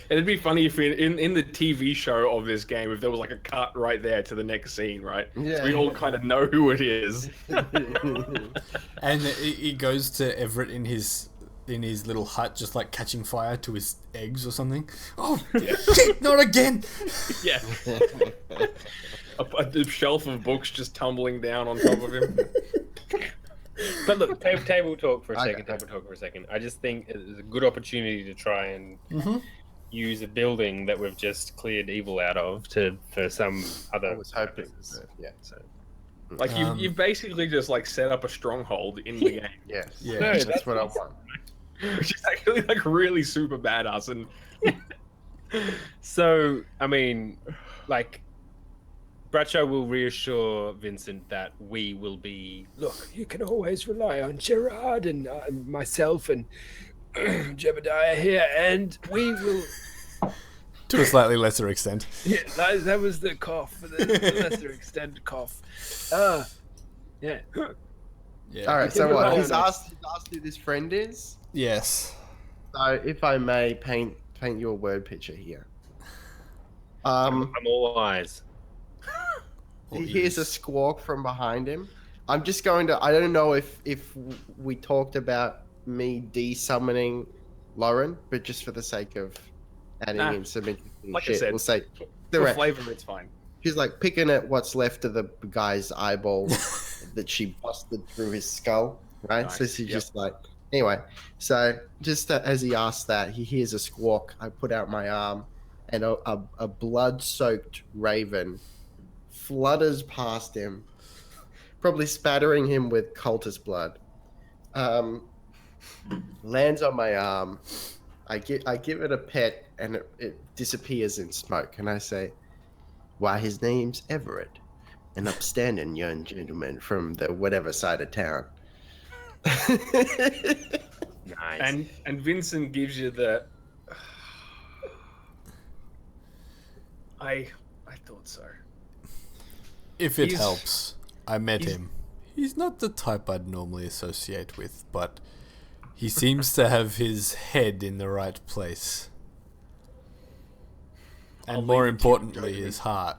It'd be funny if in the TV show of this game, if there was like a cut right there to the next scene, right? Yeah. So we all kind of know who it is. And he goes to Everett in his little hut, just like catching fire to his eggs or something. Oh, shit, not again! Yeah. a shelf of books just tumbling down on top of him. but look, table talk for a I second. got Table talk for a second. I just think it's a good opportunity to try and use a building that we've just cleared evil out of for some other. I was hoping. purposes. But yeah. So, Like you've basically just like set up a stronghold in the game, Yes. Yeah. No, That's what I want. which is actually like really super badass. And so I mean, like, Bradshaw will reassure Vincent that we will be. Look, you can always rely on Gerard and myself and Jebediah here, and we will. To a slightly lesser extent. Yeah, that was the cough, the lesser extent cough. Yeah. Yeah. All right. So what? He's He's asked who this friend is. Yes. So if I may paint your word picture here. I'm all eyes. He hears a squawk from behind him. I'm just going to. I don't know if we talked about me de-summoning Lauren, but just for the sake of adding Nah. in some interesting Like I shit, said, we'll say for direct. flavor, it's fine. She's like picking at what's left of the guy's eyeball that she busted through his skull, right? So Nice, she's yep. just like, anyway. So just as he asks that, he hears a squawk. I put out my arm, and a blood-soaked raven flutters past him, probably spattering him with cultist blood. Lands on my arm. I give it a pet, and it disappears in smoke. And I say, "Why, his name's Everett, an upstanding young gentleman from the whatever side of town." Nice. And Vincent gives you the. I thought so. If it He's- helps, I met he's- him. He's not the type I'd normally associate with, but he seems to have his head in the right place. I'll And more leave it to your importantly, judgment. his heart.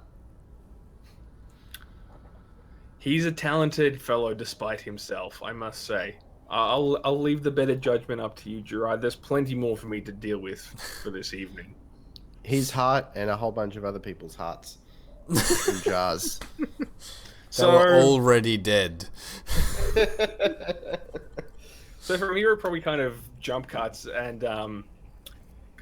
He's a talented fellow despite himself, I must say. I'll leave the better judgment up to you, Gerard. There's plenty more for me to deal with for this evening. His heart and a whole bunch of other people's hearts in jars. They were already dead. So from here, it probably kind of jump cuts, and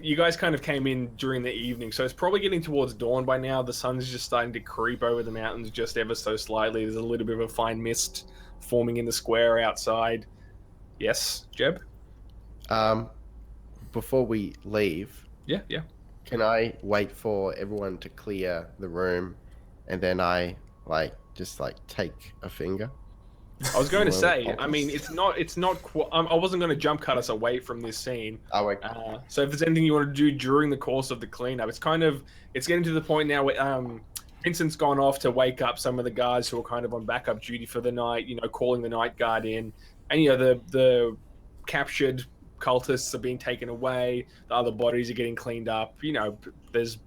you guys kind of came in during the evening, so it's probably getting towards dawn by now. The sun's just starting to creep over the mountains just ever so slightly. There's a little bit of a fine mist forming in the square outside. Yes, Jeb? Before we leave, Yeah. can I wait for everyone to clear the room, and then I just take a finger? I was going to Well, say, I mean, it's not. I wasn't going to jump cut us away from this scene. Oh, wait. So if there's anything you want to do during the course of the cleanup, it's getting to the point now where Vincent's gone off to wake up some of the guards who are kind of on backup duty for the night. Calling the night guard in, and the captured cultists are being taken away. The other bodies are getting cleaned up. There's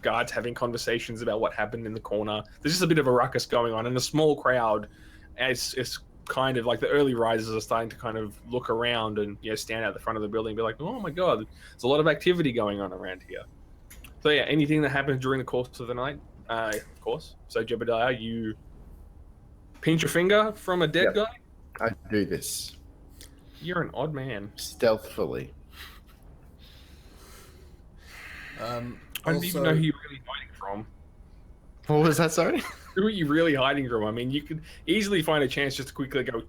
guards having conversations about what happened in the corner. There's just a bit of a ruckus going on, and a small crowd. It's kind of like the early risers are starting to kind of look around and stand out the front of the building and be like, oh my god, there's a lot of activity going on around here. So yeah, anything that happens during the course of the night, of course. So Jebediah, you pinch a finger from a dead guy? I do this You're an odd man. stealthily. I don't even know who you're really hiding from. What was that, sorry? Who are you really hiding from? I mean, you could easily find a chance just to quickly go,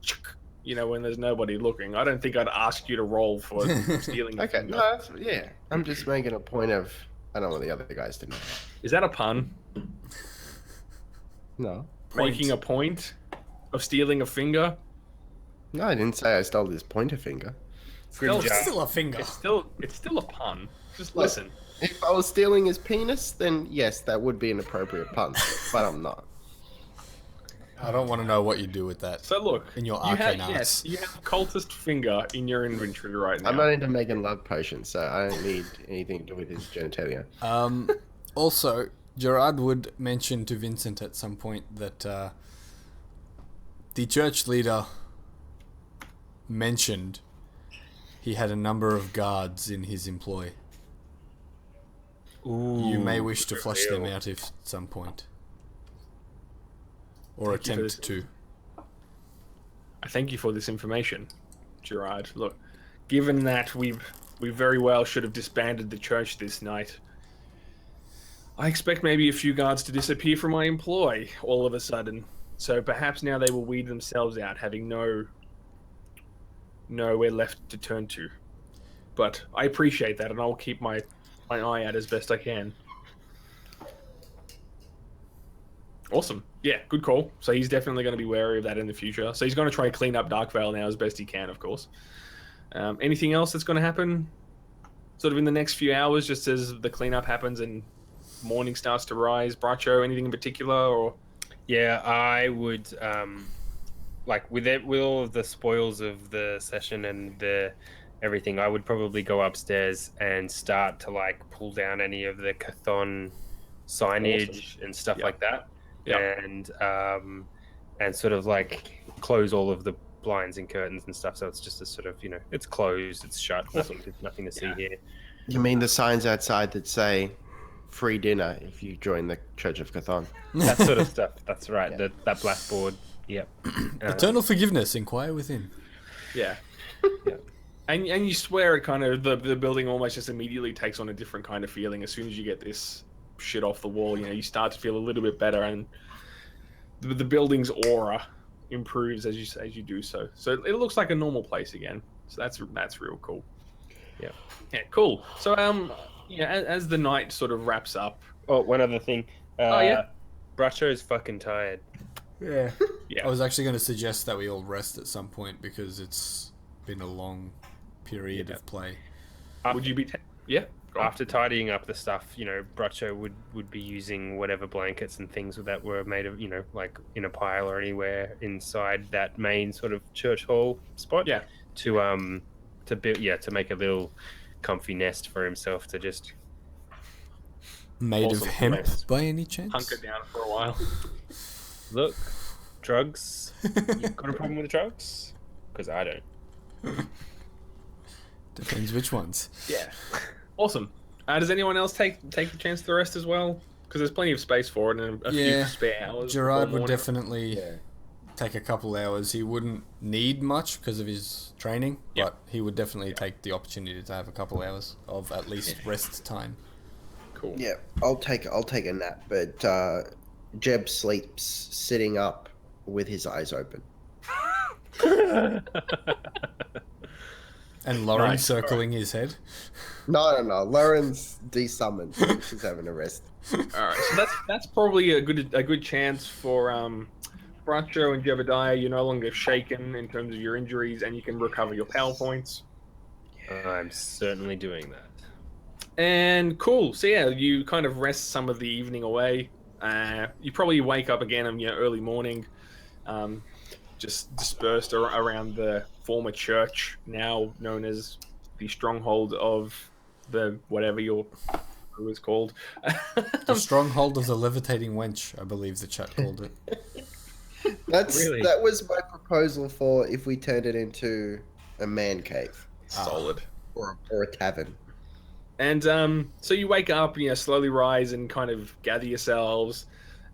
when there's nobody looking. I don't think I'd ask you to roll for stealing a Okay, finger. no, I'm just making a point of, I don't want the other guys to know. Is that a pun? No. Making a point of stealing a finger? No, I didn't say I stole this pointer finger. Still, Still a finger. it's still a pun. Just Look. listen. If I was stealing his penis, then yes, that would be an appropriate pun, but I'm not. I don't want to know what you do with that. So look, In your you have, arcane arts. you have cultist finger in your inventory right now. I'm not into making love potions, so I don't need anything to do with his genitalia. Also, Gerard would mention to Vincent at some point that the church leader mentioned he had a number of guards in his employ. You may wish to flush them out at some point. Or Thank you for attempt to. I thank you for this information, Gerard. Look, given that we very well should have disbanded the church this night, I expect maybe a few guards to disappear from my employ all of a sudden. So perhaps now they will weed themselves out, having nowhere left to turn to. But I appreciate that, and I'll keep my eye out as best I can. Awesome. Yeah, good call. So he's definitely going to be wary of that in the future. So he's going to try and clean up Darkvale now as best he can, of course. Anything else that's going to happen sort of in the next few hours, just as the cleanup happens and morning starts to rise? Bracho, anything in particular? Or Yeah, I would with all of the spoils of the session and everything, I would probably go upstairs and start to pull down any of the Chthon signage and stuff like that. Yep. And sort of close all of the blinds and curtains and stuff, so it's just a sort of it's closed, it's shut, nothing to see here. You mean the signs outside that say free dinner if you join the Church of Chthon? That sort of stuff. That's right. Yeah. That blackboard. Yep. Eternal forgiveness, inquire within. yeah. Yeah. And you swear it kind of the building almost just immediately takes on a different kind of feeling as soon as you get this shit off the wall. You start to feel a little bit better, and the building's aura improves as you do so. So it looks like a normal place again. So that's real cool. Yeah. Yeah, cool. So as the night sort of wraps up. Oh, one other thing. Yeah. Bracho's fucking tired. Yeah. Yeah. I was actually going to suggest that we all rest at some point because it's been a long period of play. Would you be? Yeah. after tidying up the stuff, Bracho would be using whatever blankets and things that were made of, like in a pile or anywhere inside that main sort of church hall spot. Yeah. To build, to make a little comfy nest for himself to just Made Awesome. of hemp Nice. by any chance? hunker down for a while. look. Drugs. You got a problem with drugs? Because I don't. Depends which ones. Yeah. Awesome. Does anyone else take the chance to rest as well? Because there's plenty of space for it and a Yeah. few spare hours. Gerard before would morning. definitely take a couple hours. He wouldn't need much because of his training, Yep. but he would definitely take the opportunity to have a couple hours of at least rest time. Cool. Yeah, I'll take a nap, but Jeb sleeps sitting up with his eyes open. And Lauren Nice. circling his head. No. Lauren's desummoned. So she's having a rest. All right. So that's probably a good chance for Bracho and Jebediah. You're no longer shaken in terms of your injuries, and you can recover your power points. I'm certainly doing that. And cool. So yeah, you kind of rest some of the evening away. You probably wake up again in early morning, just dispersed around the former church, now known as the stronghold of the whatever your crew is called. The stronghold of the levitating wench, I believe the chat called it. Really? That was my proposal for if we turned it into a man cave Solid. or a tavern. And so you wake up, slowly rise and kind of gather yourselves.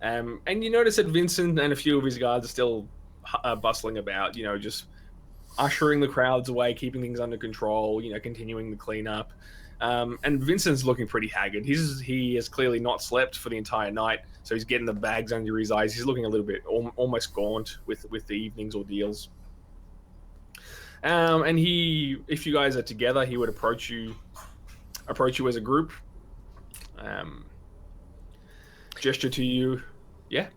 And you notice that Vincent and a few of his guards are still bustling about, just ushering the crowds away, keeping things under control, continuing the cleanup. And Vincent's looking pretty haggard. He has clearly not slept for the entire night, so he's getting the bags under his eyes. He's looking a little bit almost gaunt with the evening's ordeals. And if you guys are together, he would approach you as a group, gesture to you. Yeah.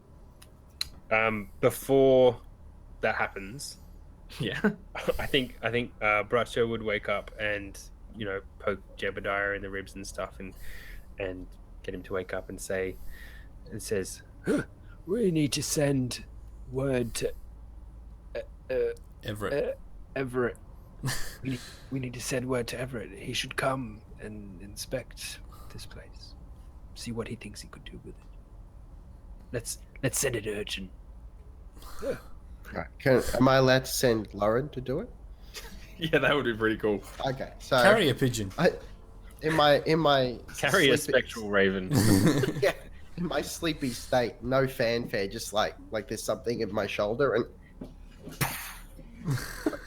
Before that happens, Yeah. I think Bracho would wake up and poke Jebediah in the ribs and stuff, and get him to wake up and says, We need to send word to Everett. Everett. we need to send word to Everett. He should come and inspect this place. See what he thinks he could do with it. Let's send it urgent. Right. Am I allowed to send Lauren to do it? Yeah, that would be pretty cool. Okay, so Carry a pigeon. in my carry a sleepy- spectral raven. Yeah, in my sleepy state, no fanfare, just like there's something in my shoulder and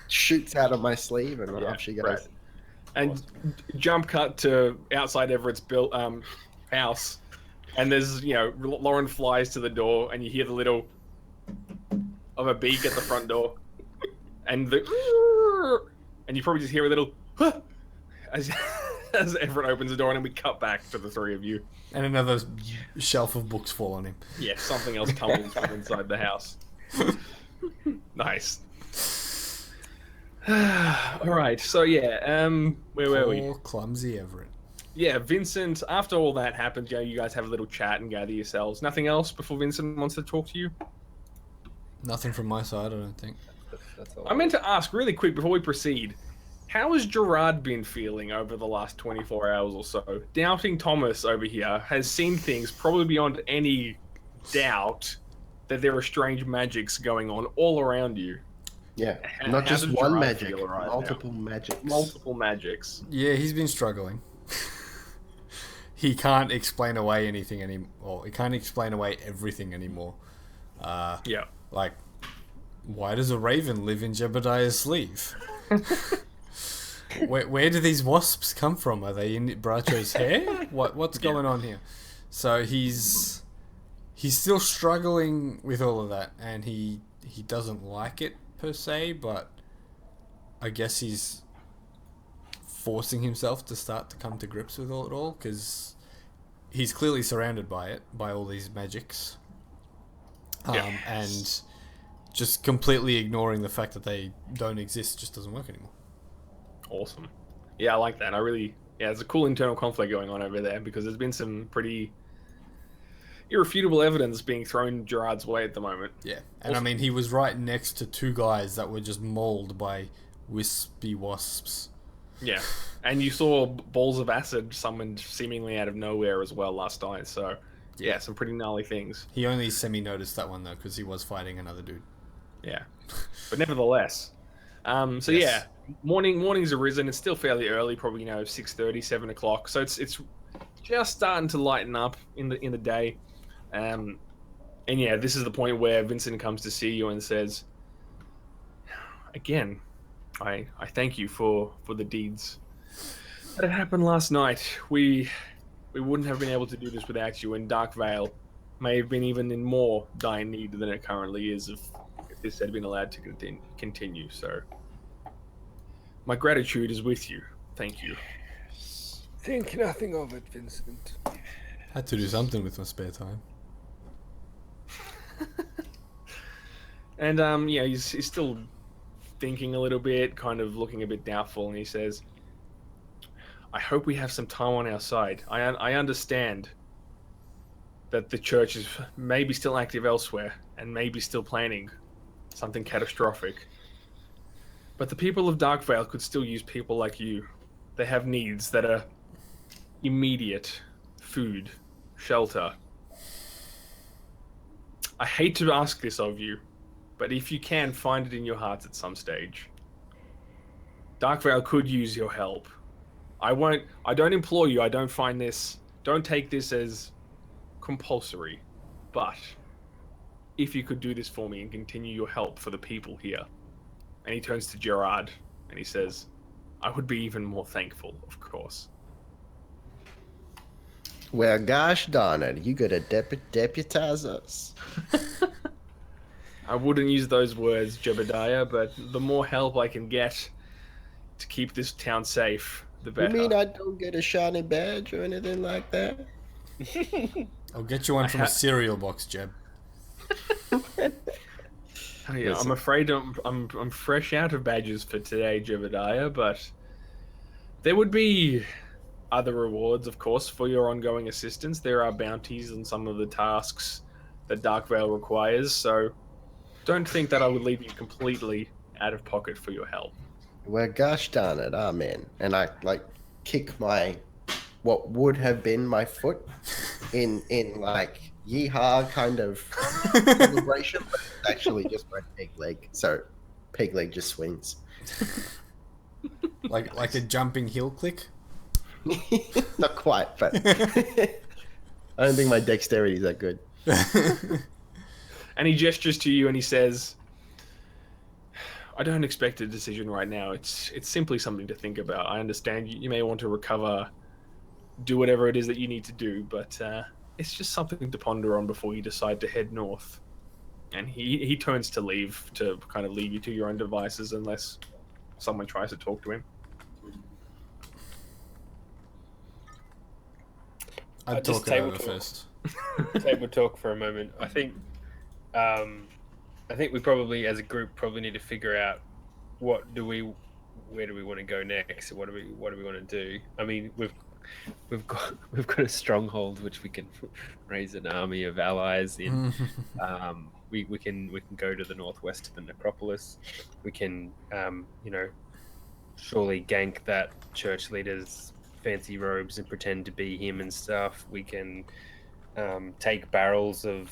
shoots out of my sleeve and off she goes. Right. And jump cut to outside Everett's house, and there's Lauren flies to the door, and you hear the little of a beak at the front door, and you probably just hear a little as Everett opens the door, and then we cut back to the three of you. And another shelf of books fall on him. Yeah, something else tumbles from inside the house. Nice. All right, so yeah, where were we? Poor clumsy Everett. Yeah, Vincent. After all that happens, you guys have a little chat and gather yourselves. Nothing else before Vincent wants to talk to you. Nothing from my side, I don't think. That's all. I meant to ask really quick before we proceed. How has Gerard been feeling over the last 24 hours or so? Doubting Thomas over here has seen things probably beyond any doubt that there are strange magics going on all around you. Yeah, How not just does one Gerard magic, feel right now? multiple magics. Multiple magics. Yeah, he's been struggling. He can't explain away anything anymore. He can't explain away everything anymore. Yeah. Like, why does a raven live in Jebediah's sleeve? Where do these wasps come from? Are they in Bracho's hair? What's going on here? So he's still struggling with all of that, and he doesn't like it per se, but I guess he's forcing himself to start to come to grips with it all, because he's clearly surrounded by it, by all these magics. And just completely ignoring the fact that they don't exist just doesn't work anymore. Awesome. Yeah, I like that. I really Yeah, there's a cool internal conflict going on over there because there's been some pretty irrefutable evidence being thrown Gerard's way at the moment. Yeah, and I mean, he was right next to two guys that were just mauled by wispy wasps. Yeah, and you saw balls of acid summoned seemingly out of nowhere as well last night. So, yeah, some pretty gnarly things. He only semi-noticed that one, though, because he was fighting another dude. Yeah, but nevertheless. So Yes. yeah, morning's arisen. It's still fairly early, probably 6:30, 7 o'clock. So it's just starting to lighten up in the day. And yeah, this is the point where Vincent comes to see you and says, "Again, I thank you for the deeds that had happened last night. We wouldn't have been able to do this without you, and Darkvale may have been even in more dire need than it currently is if this had been allowed to continue. So my gratitude is with you. Thank you." Think nothing of it, Vincent. Had to do something with my spare time. And yeah, he's still thinking a little bit, kind of looking a bit doubtful, and he says, "I hope we have some time on our side. I understand that the church is maybe still active elsewhere and maybe still planning something catastrophic. But the people of Darkvale could still use people like you. They have needs that are immediate: food, shelter. I hate to ask this of you, but if you can, find it in your hearts at some stage. Darkvale could use your help. I don't implore you, don't take this as compulsory, but if you could do this for me and continue your help for the people here." And he turns to Gerard and he says, "I would be even more thankful, of course." Well, gosh darn it, you gotta deputize us. I wouldn't use those words, Jebediah, but the more help I can get to keep this town safe, the You better. mean I don't get a shiny badge or anything like that? I'll get you one from a cereal box, Jeb. Yeah, I'm afraid I'm fresh out of badges for today, Jebediah, but there would be other rewards, of course, for your ongoing assistance. There are bounties on some of the tasks that Darkvale requires, so don't think that I would leave you completely out of pocket for your help. Well, gosh darn it, amen. And I kick my what would have been my foot in yeehaw kind of celebration, but it's actually just my peg leg. So peg leg just swings. Like a jumping heel click? Not quite, but I don't think my dexterity is that good. And he gestures to you and he says, "I don't expect a decision right now. It's simply something to think about. I understand you may want to recover, do whatever it is that you need to do, but it's just something to ponder on before you decide to head north." And he turns to leave, to kind of leave you to your own devices unless someone tries to talk to him. I'd Just talk it over table talk. first. Table talk for a moment. I think we probably, as a group, probably need to figure out where do we want to go next? What do we want to do? I mean, we've got a stronghold which we can raise an army of allies in. We can go to the northwest to the necropolis. We can surely gank that church leader's fancy robes and pretend to be him and stuff. We can take barrels of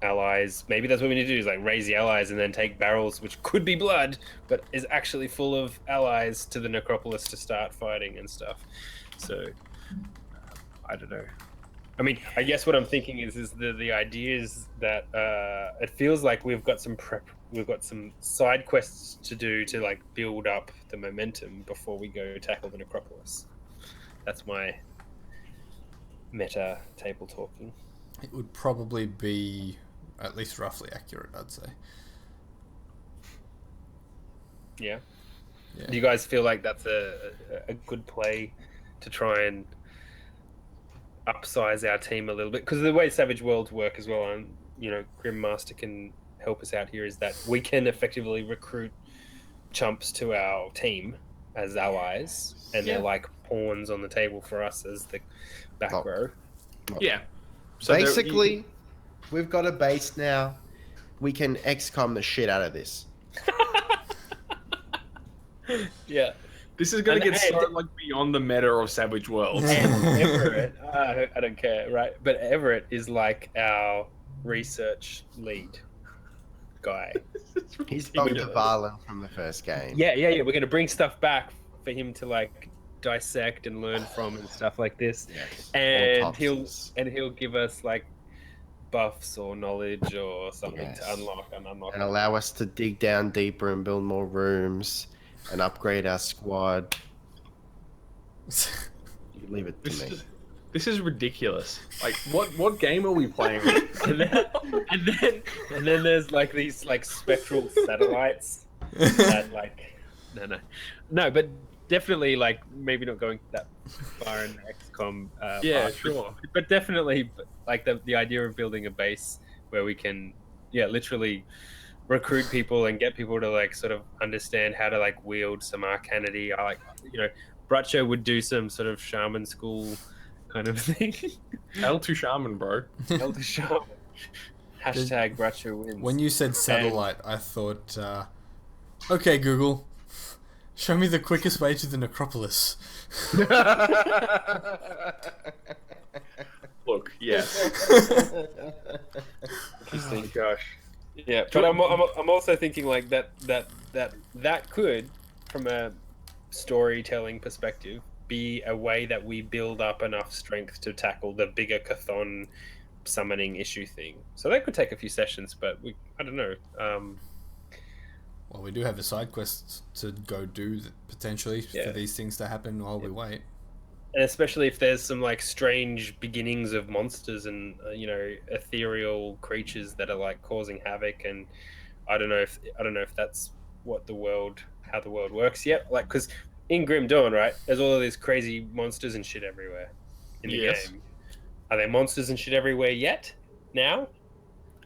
allies. Maybe that's what we need to do, is raise the allies and then take barrels which could be blood but is actually full of allies to the necropolis to start fighting and stuff. So I don't know. I mean, I guess what I'm thinking is the idea is that it feels like we've got some side quests to do to build up the momentum before we go tackle the necropolis. That's my meta table talking. It would probably be at least roughly accurate, I'd say. Yeah. Yeah. Do you guys feel like that's a good play to try and upsize our team a little bit? Because the way Savage Worlds work as well, and Grim Master can help us out here, is that we can effectively recruit chumps to our team as allies, and they're pawns on the table for us as the back Oh. row. Yeah. So there- Basically, we've got a base now. We can XCOM the shit out of this. Yeah. this is going to And- get so and- like beyond the meta of Savage Worlds. And Everett, I don't care, right? But Everett is like our research lead guy. He's Ridiculous. Dr. Valen from the first game. Yeah. We're gonna bring stuff back for him to like dissect and learn from and stuff like this. Yes. And Autopsies. he'll give us like buffs or knowledge or something Yes. to unlock and unlock. And allow us to dig down deeper and build more rooms and upgrade our squad. You leave it to me. This is ridiculous. Like, what game are we playing? and then there's like these like spectral satellites that like no, but definitely like maybe not going that far in the XCOM. Yeah, part, sure. but definitely like the idea of building a base where we can literally recruit people and get people to like sort of understand how to like wield some arcanity. I like Bracho would do some sort of shaman school kind of thing. L2 Shaman, bro. Elder shaman. Hashtag Bracho wins. When you said satellite, I thought, okay, Google, show me the quickest way to the necropolis. Look, yes. Interesting. Oh, gosh. Yeah, but I'm also thinking like that could, from a storytelling perspective, be a way that we build up enough strength to tackle the bigger Chthon summoning issue thing. So that could take a few sessions, but I don't know. Well, we do have a side quest to go do potentially for these things to happen while we wait. And especially if there's some like strange beginnings of monsters and ethereal creatures that are like causing havoc, and I don't know if that's how the world works yet. Like, because in Grim Dawn, right, there's all of these crazy monsters and shit everywhere in the game. Are there monsters and shit everywhere yet? Now?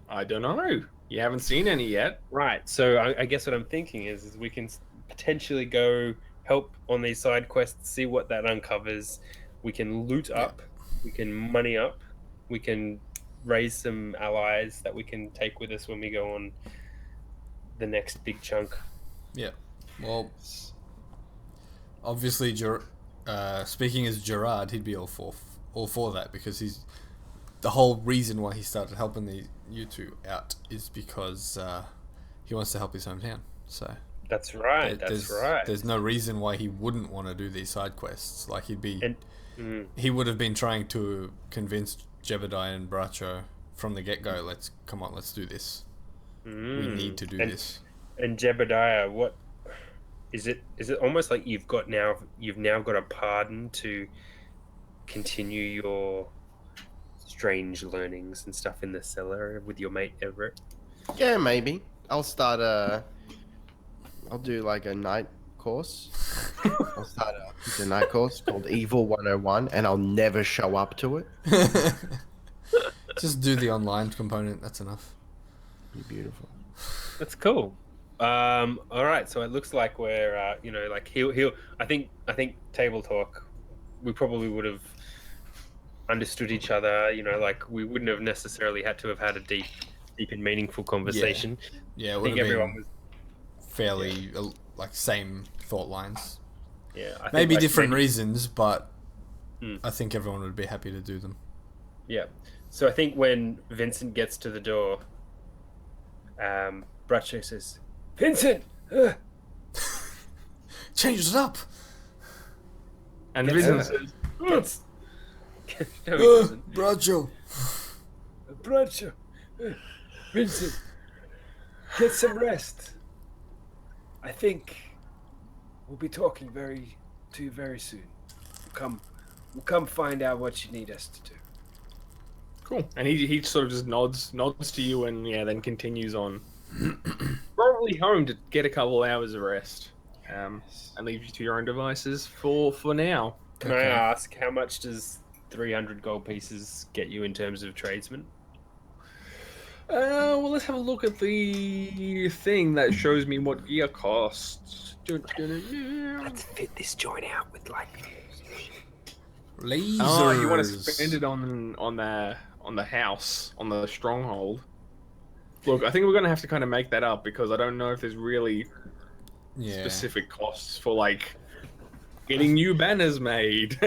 I don't know. You haven't seen any yet. Right. So I guess what I'm thinking is we can potentially go help on these side quests, see what that uncovers. We can loot up, we can money up, we can raise some allies that we can take with us when we go on the next big chunk. Yeah. Well, obviously, speaking as Gerard, he'd be all for that, because he's the whole reason why he started helping you two out is because he wants to help his hometown. So that's right. There's no reason why he wouldn't want to do these side quests. Like he would have been trying to convince Jebediah and Bracho from the get-go. Let's do this. We need to do this. And Jebediah, what is it? Is it almost like you've now got a pardon to continue your strange learnings and stuff in the cellar with your mate Everett? Yeah, maybe. I'll do like a night course. I'll start a night course called Evil 101, and I'll never show up to it. Just do the online component. That's enough. You're beautiful. That's cool. All right, so it looks like we're like he'll I think table talk, we probably would have understood each other, like we wouldn't have necessarily had to have had a deep and meaningful conversation. Yeah, I think everyone was fairly like same thought lines. Yeah, I think maybe like, different reasons, but Mm. I think everyone would be happy to do them. Yeah. So I think when Vincent gets to the door, Bracho says, "Vincent, Change it up. And Yeah. Vincent says, Gets... no, he doesn't. Bracho. Bracho, Vincent, get some rest. I think we'll be talking to you very soon. We'll come find out what you need us to do. cool. And he sort of just nods to you, and then continues on. Probably home to get a couple hours of rest. And leave you to your own devices for now. Can I ask, how much does 300 gold pieces get you in terms of tradesmen? Well, let's have a look at the thing that shows me what gear costs. Let's fit this joint out with like Lasers. Oh, you want to spend it on the house, on the stronghold. Look, I think we're gonna have to kind of make that up because I don't know if there's really specific costs for like getting new banners made.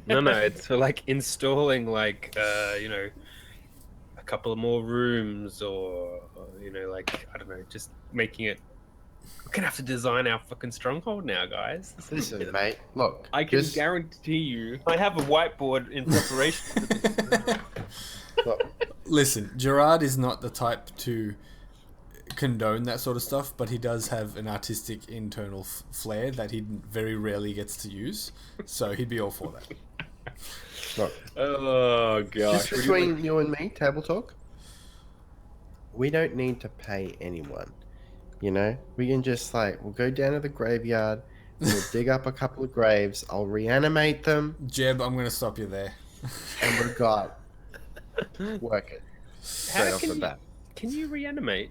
No, it's for like installing like you know, a couple of more rooms or you know, like I don't know, just making it. We're gonna have to design our fucking stronghold now, guys. Listen, mate. Look, I can guarantee you. I have a whiteboard in preparation for this. look, Listen, Gerard is not the type to condone that sort of stuff, but he does have an artistic internal flair that he very rarely gets to use, so he'd be all for that. look. Oh gosh. Just between you and me, Table Talk, we don't need to pay anyone. You know, we can just we'll go down to the graveyard, we'll dig up a couple of graves, I'll reanimate them, Jeb, I'm going to stop you there. and we got work it. Straight off the bat. Can you reanimate?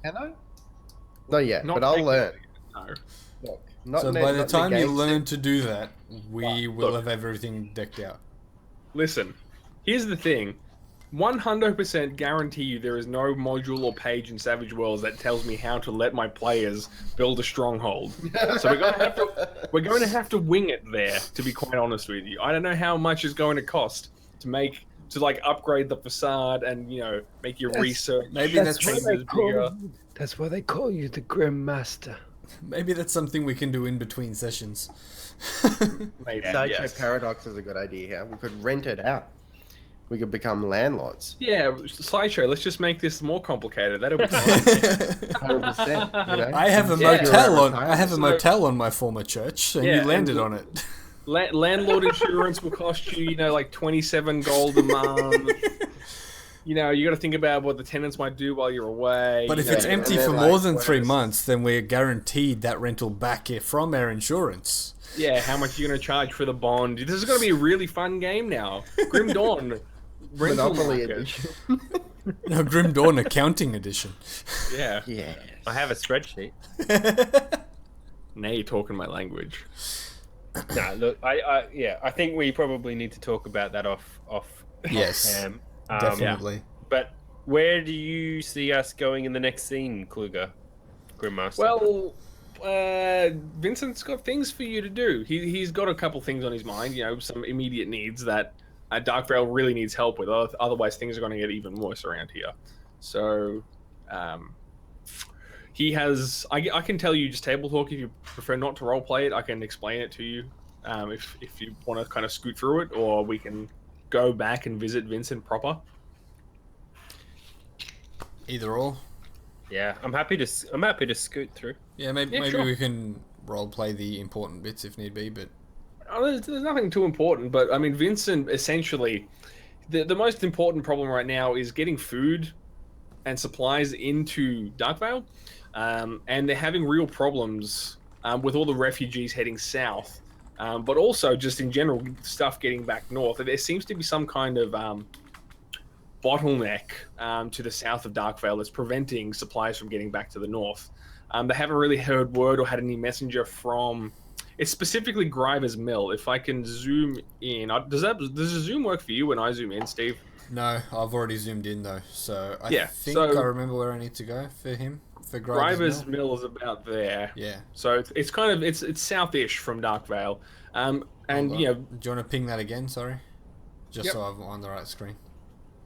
Can I? Not yet, Not but I'll learn. No. Look, not So in by the not in time you game learn to do that, we will Look. have everything decked out. Listen, here's the thing. 100% guarantee you there is no module or page in Savage Worlds that tells me how to let my players build a stronghold. So we're going to have to wing it there, to be quite honest with you. I don't know how much it's going to cost to upgrade the facade and, you know, make your research. Maybe that's chambers bigger. That's why they call you the Grim Master. Maybe that's something we can do in between sessions. Maybe, Sideshow yes. Paradox is a good idea here. We could rent it out. We could become landlords. Yeah, Slideshow, let's just make this more complicated. That'll be fine. 100%. You know? I have a Yeah. motel on my former church, and Yeah, you landed and- on it. Landlord insurance will cost you, you know, like 27 gold a month. You know, you got to think about what the tenants might do while you're away. But if you it's know, empty and for then, more than 3 whereas- months, then we're guaranteed that rental back from our insurance. Yeah, how much are you going to charge for the bond? This is going to be a really fun game now. Grim Dawn. Rental Monopoly market. edition. No, Grim Dawn Accounting Edition. Yeah. Yeah. I have a spreadsheet. Now you're talking my language. No, look, I think we probably need to talk about that off Yes, cam. definitely. But where do you see us going in the next scene, Kluger, Grimmaster? Well, Vincent's got things for you to do. He's got a couple things on his mind, you know, some immediate needs that Darkvale really needs help with. Otherwise, things are going to get even worse around here. So, he has... I can tell you just table talk. If you prefer not to roleplay it, I can explain it to you if you want to kind of scoot through it, or we can go back and visit Vincent proper. Either or. yeah, I'm happy to scoot through. Yeah, maybe sure. we can roleplay the important bits if need be, but... Oh, there's nothing too important, but I mean, Vincent essentially, the most important problem right now is getting food and supplies into Darkvale, and they're having real problems with all the refugees heading south, but also just in general stuff getting back north. There seems to be some kind of bottleneck to the south of Darkvale that's preventing supplies from getting back to the north. They haven't really heard word or had any messenger from... It's specifically Griver's Mill. If I can zoom in, does the zoom work for you when I zoom in, Steve? No, I've already zoomed in though, so I Yeah, think so- I remember where I need to go for him. For Griver's Mill. Mill is about there. Yeah. So it's kind of it's southish from Darkvale, and Hold on. you know, Do you want to ping that again? Sorry, just Yep. so I'm on the right screen.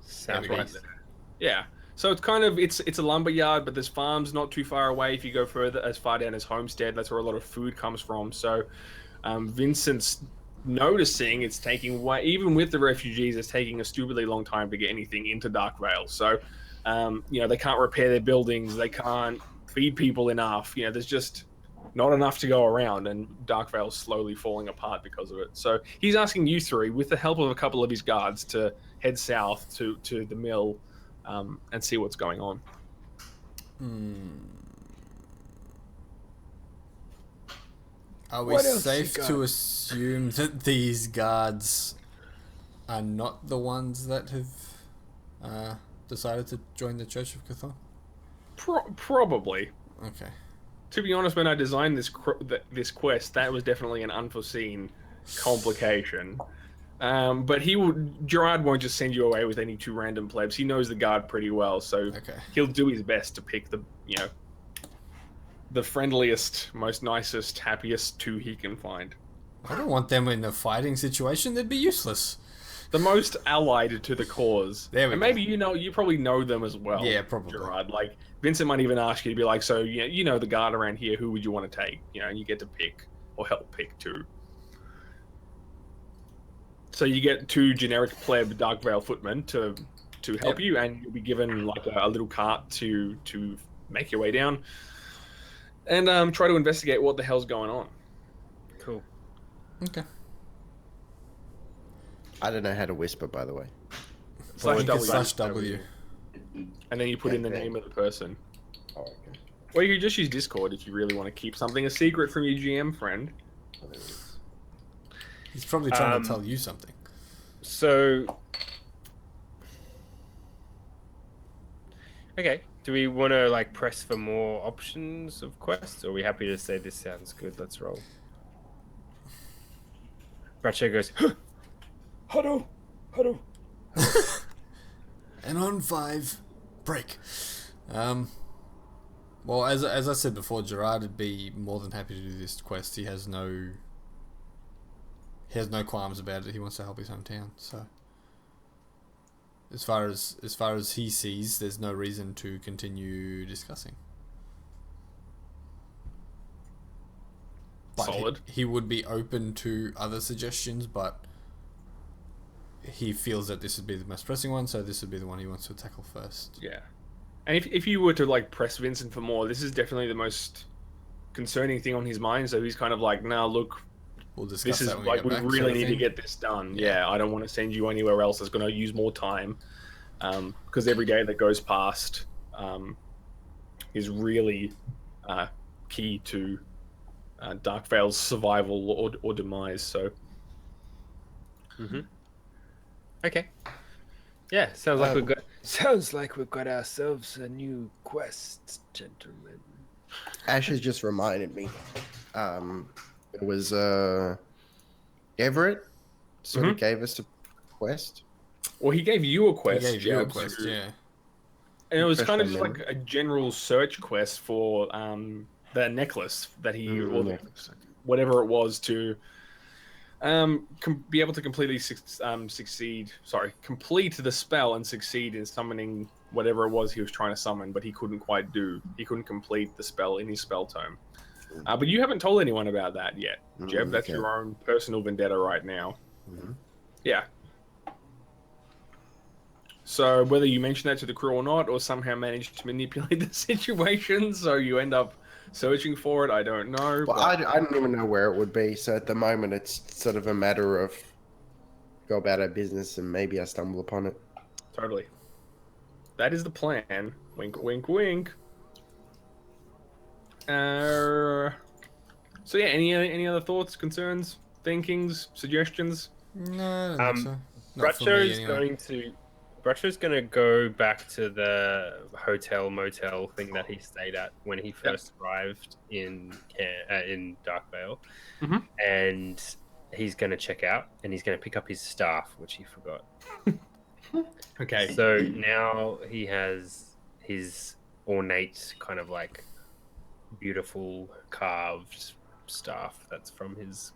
Sounds right right. there. Yeah. So it's kind of it's a lumber yard, but there's farms not too far away. If you go as far down as Homestead, that's where a lot of food comes from. So Vincent's noticing it's taking way, even with the refugees, it's taking a stupidly long time to get anything into Darkvale. So you know, they can't repair their buildings, they can't feed people enough. You know, there's just not enough to go around, and Darkvale's slowly falling apart because of it. So he's asking you three, with the help of a couple of his guards, to head south to the mill and see what's going on. Are we What else safe you to got? assume that these guards are not the ones that have decided to join the Church of Cthulhu? Probably. Okay. To be honest, when I designed this quest, that was definitely an unforeseen complication. But Gerard won't just send you away with any two random plebs. He knows the guard pretty well, so Okay. he'll do his best to pick the friendliest, most nicest, happiest two he can find. I don't want them in a fighting situation. They'd be useless. The most allied to the cause. There we and go. maybe you probably know them as well. Yeah, probably. Gerard. Like Vincent might even ask you to be like, so you know the guard around here. Who would you want to take? And you get to pick or help pick two. So you get two generic pleb Darkvale footmen to help you, and you'll be given like a little cart to make your way down and try to investigate what the hell's going on. Cool. Okay. I don't know how to whisper, by the way. Slash W. Slash W. And then you put in the name of the person. Oh, okay. Or you could just use Discord if you really want to keep something a secret from your GM friend. Oh, there it is. He's probably trying to tell you something. So, okay. Do we want to like press for more options of quests, or are we happy to say this sounds good? Let's roll. Bradshaw goes, huddle, huddle. And on 5, break. Well, as I said before, Gerard would be more than happy to do this quest. He has no qualms about it. He wants to help his hometown. So, as far as he sees, there's no reason to continue discussing. But Solid. He would be open to other suggestions, but he feels that this would be the most pressing one, so this would be the one he wants to tackle first. Yeah. And if you were to like press Vincent for more, this is definitely the most concerning thing on his mind. So he's kind of like, nah, look, We'll discuss this is that when we like get we back, really sort of need to thing. get this done. Yeah. Yeah, I don't want to send you anywhere else that's going to use more time, because every day that goes past is really key to Darkvale's survival or demise. So Okay. Yeah, sounds like we've got. Sounds like we've got ourselves a new quest, gentlemen. Ash has just reminded me. It was Everett sort of gave us a quest. well, he gave you a He quest. gave you a Jeb, quest, to- yeah. And it was Refresh kind of my just like a general search quest for the necklace that he, or the, whatever it was, to be able to completely complete the spell and succeed in summoning whatever it was he was trying to summon, but he couldn't quite do. He couldn't complete the spell in his spell tome. But you haven't told anyone about that yet, Jeb. That's Okay. your own personal vendetta right now. Mhm. Yeah. So whether you mention that to the crew or not, or somehow manage to manipulate the situation so you end up searching for it, I don't know. Well, but I don't even know where it would be. So at the moment, it's sort of a matter of go about our business and maybe I stumble upon it. Totally. That is the plan. Wink, wink, wink. So yeah, any other thoughts, concerns, thinkings, suggestions? No, I don't think so. Not for me, Bradshaw is anyway. Bratcher's going to go back to the hotel motel thing that he stayed at when he first arrived in Darkvale, and he's going to check out and he's going to pick up his staff, which he forgot. Okay. So now he has his ornate kind of like beautiful carved staff that's from his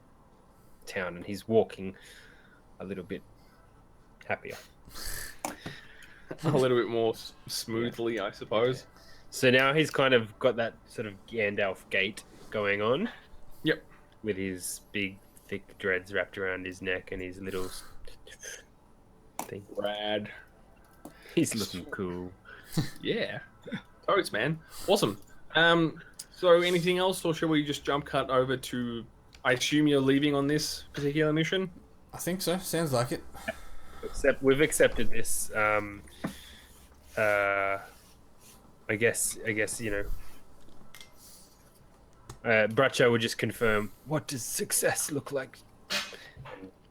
town, and he's walking a little bit happier. A little bit more smoothly, I suppose. So now he's kind of got that sort of Gandalf gait going on. Yep. With his big, thick dreads wrapped around his neck and his little thing. Rad. He's looking cool. Yeah. Totes, man. Awesome. So anything else, or shall we just jump cut over to... I assume you're leaving on this particular mission? I think so. Sounds like it. We've accepted this. I guess Bradshaw would just confirm, What does success look like?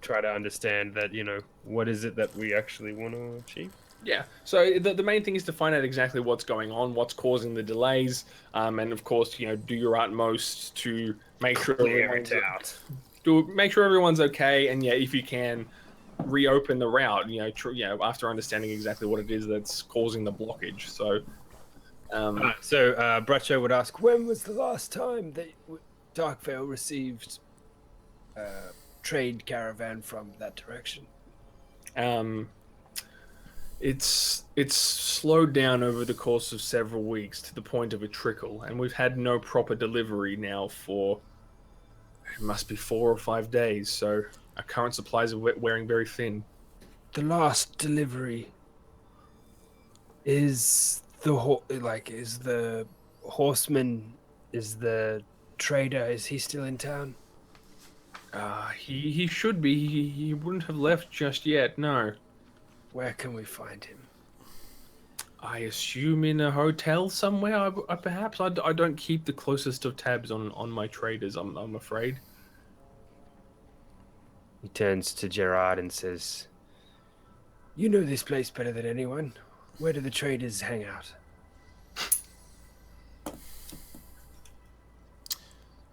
try to understand that, what is it that we actually want to achieve? Yeah. So the main thing is to find out exactly what's going on, what's causing the delays, and of course, do your utmost to make sure Clear everyone's it out. make sure everyone's okay, and yeah, if you can, reopen the route. After understanding exactly what it is that's causing the blockage. So, Bracho would ask, when was the last time that Darkvale received a trade caravan from that direction? It's slowed down over the course of several weeks to the point of a trickle, and we've had no proper delivery now for it must be 4 or 5 days. So our current supplies are wearing very thin. The last delivery is the horseman, is the trader, is he still in town? He should be. He wouldn't have left just yet. No. Where can we find him? I assume in a hotel somewhere. Perhaps I don't keep the closest of tabs on my traders. I'm afraid. He turns to Gerard and says, "You know this place better than anyone. Where do the traders hang out?"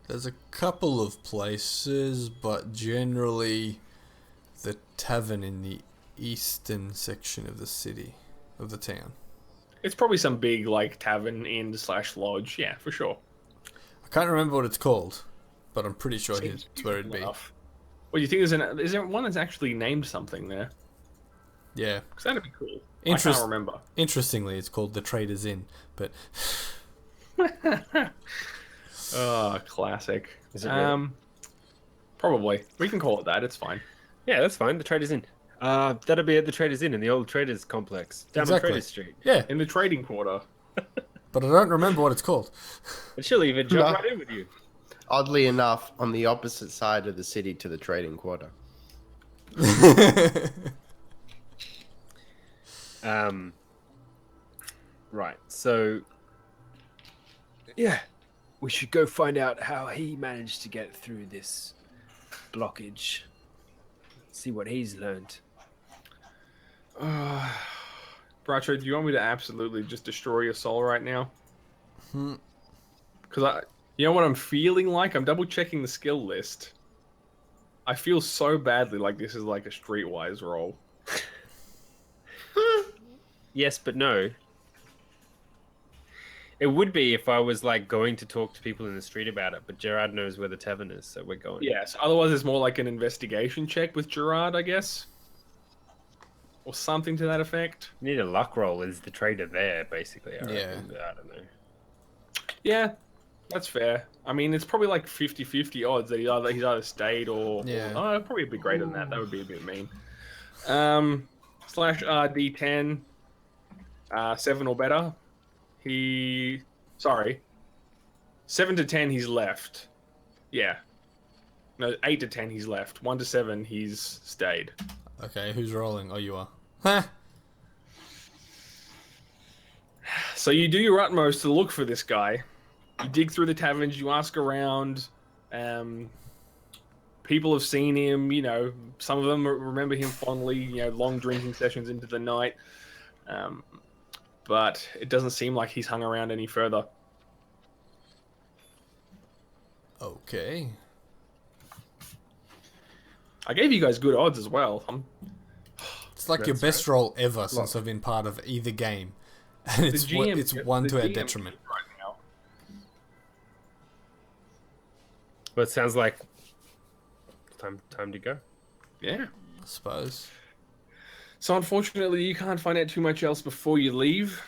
There's a couple of places, but generally the tavern in the eastern section of the city, of the town. It's probably some big tavern inn / lodge. Yeah, for sure. I can't remember what it's called, but I'm pretty sure Seems it's where it'd be. enough. Well, you think is there one that's actually named something there? Yeah. Because that'd be cool. I can't remember. Interestingly, it's called the Trader's Inn, but Oh, classic. Is it really? Probably. We can call it that. It's fine. Yeah, that's fine. The Trader's Inn. That'll be at the Trader's Inn in the old Traders complex down on Exactly. Trader Street. yeah. In the trading quarter. But I don't remember what it's called. And she'll even jump No. right in with you. Oddly enough, on the opposite side of the city to the trading quarter. Right. So Yeah, we should go find out how he managed to get through this blockage. See what he's learned. Bracho, do you want me to absolutely just destroy your soul right now? Because you know what I'm feeling like? I'm double checking the skill list. I feel so badly like this is like a streetwise roll. yes, but no. It would be if I was going to talk to people in the street about it, but Gerard knows where the tavern is, so we're going. Yes, otherwise it's more like an investigation check with Gerard, I guess. Or something to that effect. You need a luck roll. Is the trader there, basically? I Yeah. reckon. I don't know. Yeah, that's fair. I mean, it's probably like 50-50 odds that he's either stayed or... Yeah. Oh, probably a bit greater than that. That would be a bit mean. Slash D10. 7 or better. 7 to 10 he's left. Yeah. No, 8 to 10 he's left. 1 to 7 he's stayed. Okay, who's rolling? Oh, you are. Huh. So you do your utmost to look for this guy. You dig through the taverns, you ask around. People have seen him, some of them remember him fondly, long drinking sessions into the night. But it doesn't seem like he's hung around any further. Okay. I gave you guys good odds as well. It's like your That's best roll ever since I've been part of either game. And it's one to our GM detriment. right now. Well, it sounds like time to go. Yeah. I suppose. So unfortunately, you can't find out too much else before you leave.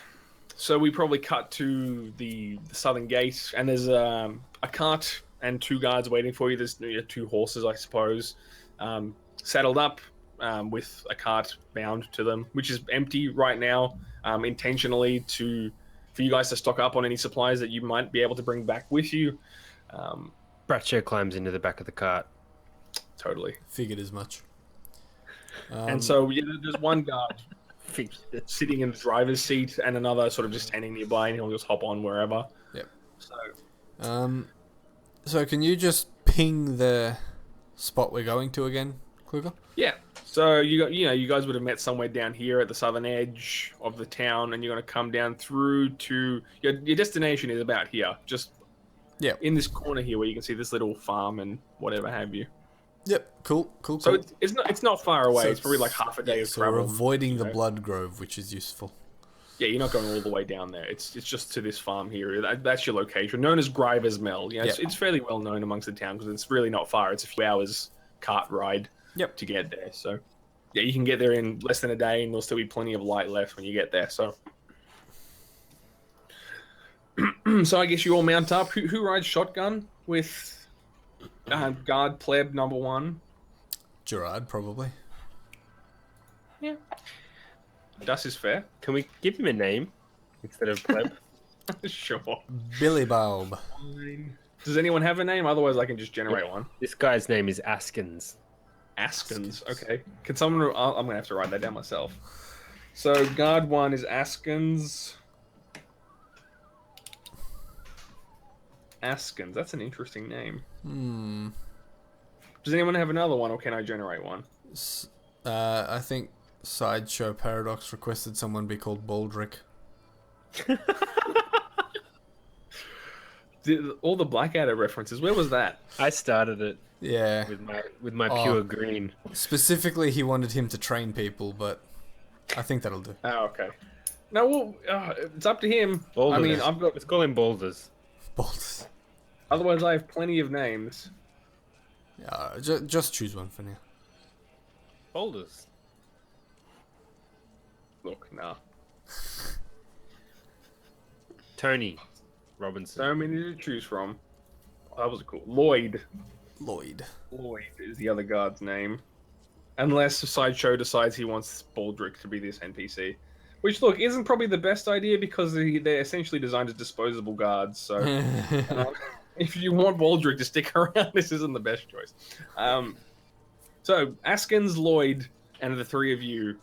So we probably cut to the southern gate, and there's a cart and 2 guards waiting for you. There's 2 horses, I suppose, saddled up with a cart bound to them, which is empty right now, intentionally for you guys to stock up on any supplies that you might be able to bring back with you. Bracho climbs into the back of the cart. Totally. Figured as much. And so there's one guard sitting in the driver's seat and another sort of just standing nearby, and he'll just hop on wherever. Yep. So So can you just ping the spot we're going to again, Kluger? yeah. So you guys would have met somewhere down here at the southern edge of the town, and you're going to come down through to your destination is about here, just Yeah. in this corner here where you can see this little farm and whatever have you. Yep. Cool. So it's not far away. So it's probably like half a day of so travel. we're avoiding you the know? blood grove, which is useful. Yeah, you're not going all the way down there. It's just to this farm here. That's your location, known as Griver's Mill. You know, it's fairly well known amongst the town because it's really not far. It's a few hours cart ride to get there. So yeah, you can get there in less than a day, and there'll still be plenty of light left when you get there. So. So I guess you all mount up. Who rides shotgun with guard pleb number 1? Gerard, probably. Yeah. Das is fair. Can we give him a name instead of pleb? Sure. Billy Bob. Fine. Does anyone have a name? Otherwise, I can just generate one. This guy's name is Askins. Askins. Okay. Can someone? I'm gonna have to write that down myself. So guard 1 is Askins. Askins. That's an interesting name. Does anyone have another one, or can I generate one? I think Sideshow Paradox requested someone be called Baldrick. All the Blackadder references. Where was that? I started it Yeah. with my pure green. Specifically, he wanted him to train people, but I think that'll do. Oh, okay. No, well, it's up to him. Boulders. I mean, I've got. Let's call him Boulders. Baldrick. Otherwise, I have plenty of names. Yeah, just choose one for now. Boulders. Look, nah. Tony Robinson. So many to choose from. That was cool. Lloyd. Lloyd. Lloyd is the other guard's name. Unless Sideshow decides he wants Baldrick to be this NPC. Which, look, isn't probably the best idea because they're essentially designed as disposable guards. So, if you want Baldrick to stick around, this isn't the best choice. So, Askins, Lloyd, and the 3 of you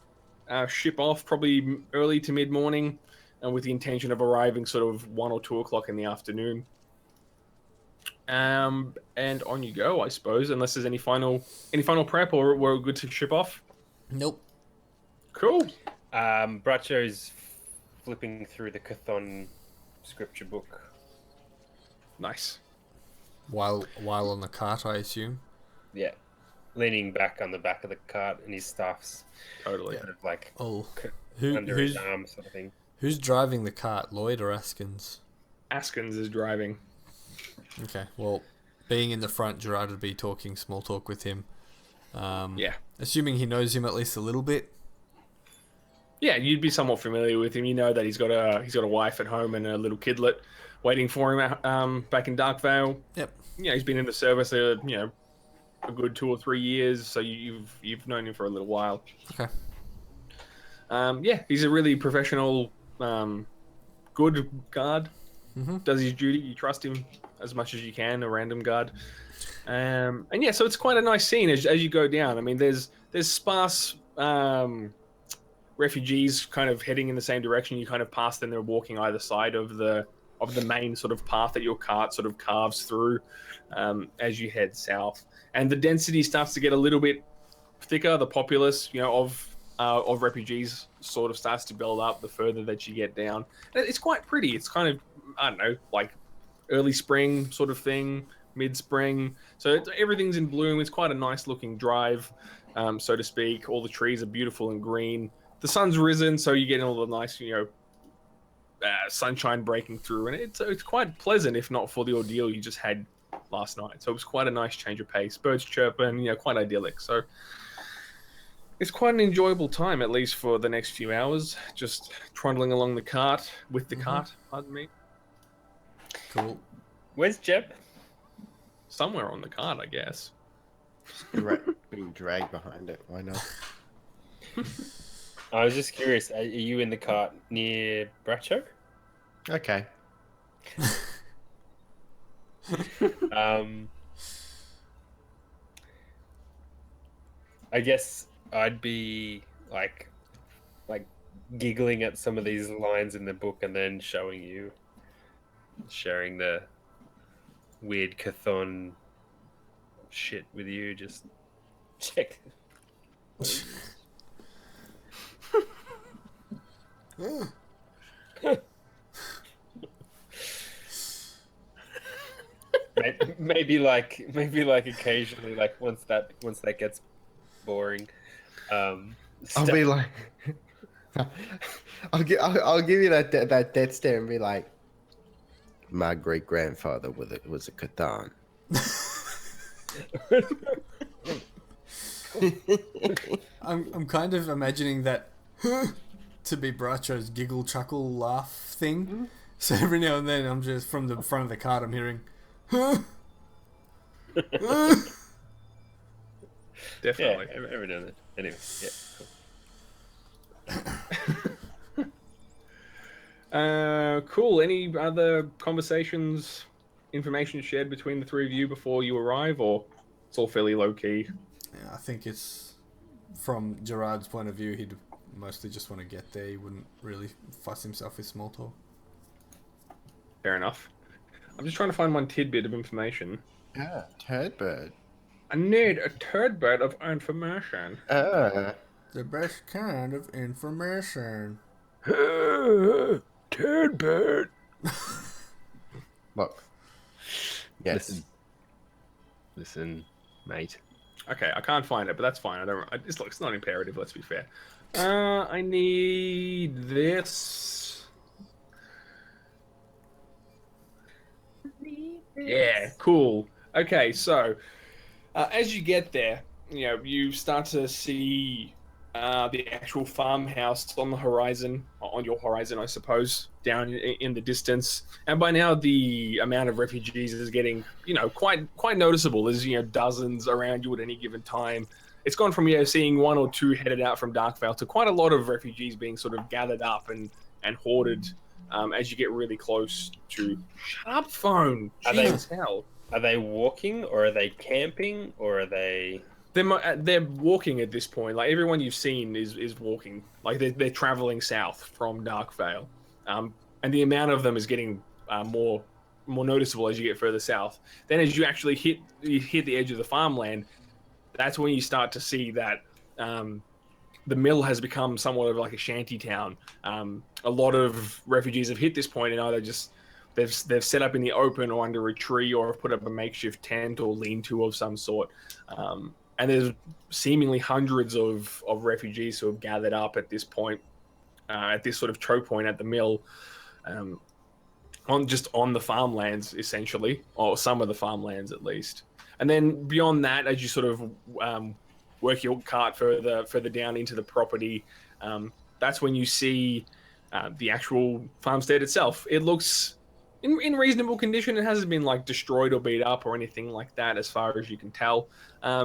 ship off probably early to mid-morning, and with the intention of arriving sort of 1 or 2 o'clock in the afternoon. And on you go, I suppose, unless there's any final prep, or we're good to ship off. Nope. Cool. Bracho's flipping through the Chthon scripture book. Nice. While on the cart, I assume. Yeah. Leaning back on the back of the cart, and his staff's Totally. kind of like under who's his arm sort of thing. who's driving the cart, Lloyd or Askins? Askins is driving. Okay, well, being in the front, Gerard would be talking small talk with him. Yeah. Assuming he knows him at least a little bit. Yeah, you'd be somewhat familiar with him. You know that he's got a wife at home and a little kidlet waiting for him back in Darkvale. Yep. Yeah, he's been in the service a good 2 or 3 years, so you've known him for a little while. Okay. Yeah, he's a really professional, good guard. Mm-hmm. Does his duty. You trust him as much as you can, a random guard. And yeah, so it's quite a nice scene as you go down. I mean, there's sparse refugees kind of heading in the same direction. You kind of pass them. They're walking either side of the main sort of path that your cart sort of carves through as you head south. And the density starts to get a little bit thicker. The populace, of refugees sort of starts to build up the further that you get down. And it's quite pretty. It's kind of, I don't know, like early spring sort of thing, mid-spring. So everything's in bloom. It's quite a nice looking drive, so to speak. All the trees are beautiful and green. The sun's risen, so you get all the nice, sunshine breaking through. And it's quite pleasant, if not for the ordeal you just had last night. So it was quite a nice change of pace. Birds chirping, quite idyllic. So it's quite an enjoyable time, at least for the next few hours, just trundling along the cart, with the cart, pardon me. Cool. Where's Jeb? Somewhere on the cart, I guess. Being dragged behind it. Why not? I was just curious. Are you in the cart near Bracho? Okay. I guess I'd be like giggling at some of these lines in the book and then sharing the weird Chthon shit with you. Just check. maybe like occasionally, like once that gets boring. I'll be like, I'll give you that death stare and be like, my great grandfather was a Catan. I'm kind of imagining that to be Bracho's giggle chuckle laugh thing. So every now and then I'm just from the front of the cart I'm hearing Definitely. Yeah, every now and then. Anyway, yeah. Cool. Any other conversations, information shared between the three of you before you arrive, or it's all fairly low key? Yeah, I think it's from Gerard's point of view, he'd mostly just want to get there. He wouldn't really fuss himself with small talk. Fair enough. I'm just trying to find one tidbit of information. Yeah, Turdbird. I need a tidbit of information. The best kind of information. Tidbit. Look. Yes. Listen, mate. Okay, I can't find it, but that's fine. It's not imperative. Let's be fair. I need this. Yeah, cool. Okay, so as you get there, you start to see the actual farmhouse on the horizon, on your horizon, I suppose, down in the distance. And by now, the amount of refugees is getting, quite noticeable. There's, dozens around you at any given time. It's gone from, seeing one or two headed out from Darkvale to quite a lot of refugees being sort of gathered up and hoarded as you get really close to... Shut up, phone! Jesus, hell. Are they walking, or are they camping, or are they... They're walking at this point. Like, everyone you've seen is walking. Like, they're traveling south from Darkvale. And the amount of them is getting more noticeable as you get further south. Then as you actually hit the edge of the farmland, that's when you start to see that the mill has become somewhat of like a shanty town. A lot of refugees have hit this point and either just they've set up in the open or under a tree, or have put up a makeshift tent or lean-to of some sort. And there's seemingly hundreds of refugees who have gathered up at this point, at this sort of choke point at the mill, on the farmlands, essentially, or some of the farmlands at least. And then beyond that, as you sort of work your cart further down into the property, that's when you see the actual farmstead itself. It looks in reasonable condition. It hasn't been like destroyed or beat up or anything like that, as far as you can tell.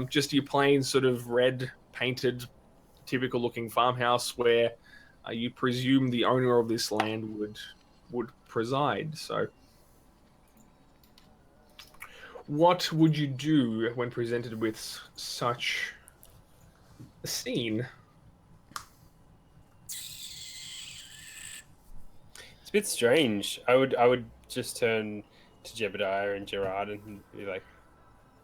Just your plain sort of red painted, typical looking farmhouse where you presume the owner of this land would preside. So, what would you do when presented with such a scene? It's a bit strange. I would just turn to Jebediah and Gerard and be like,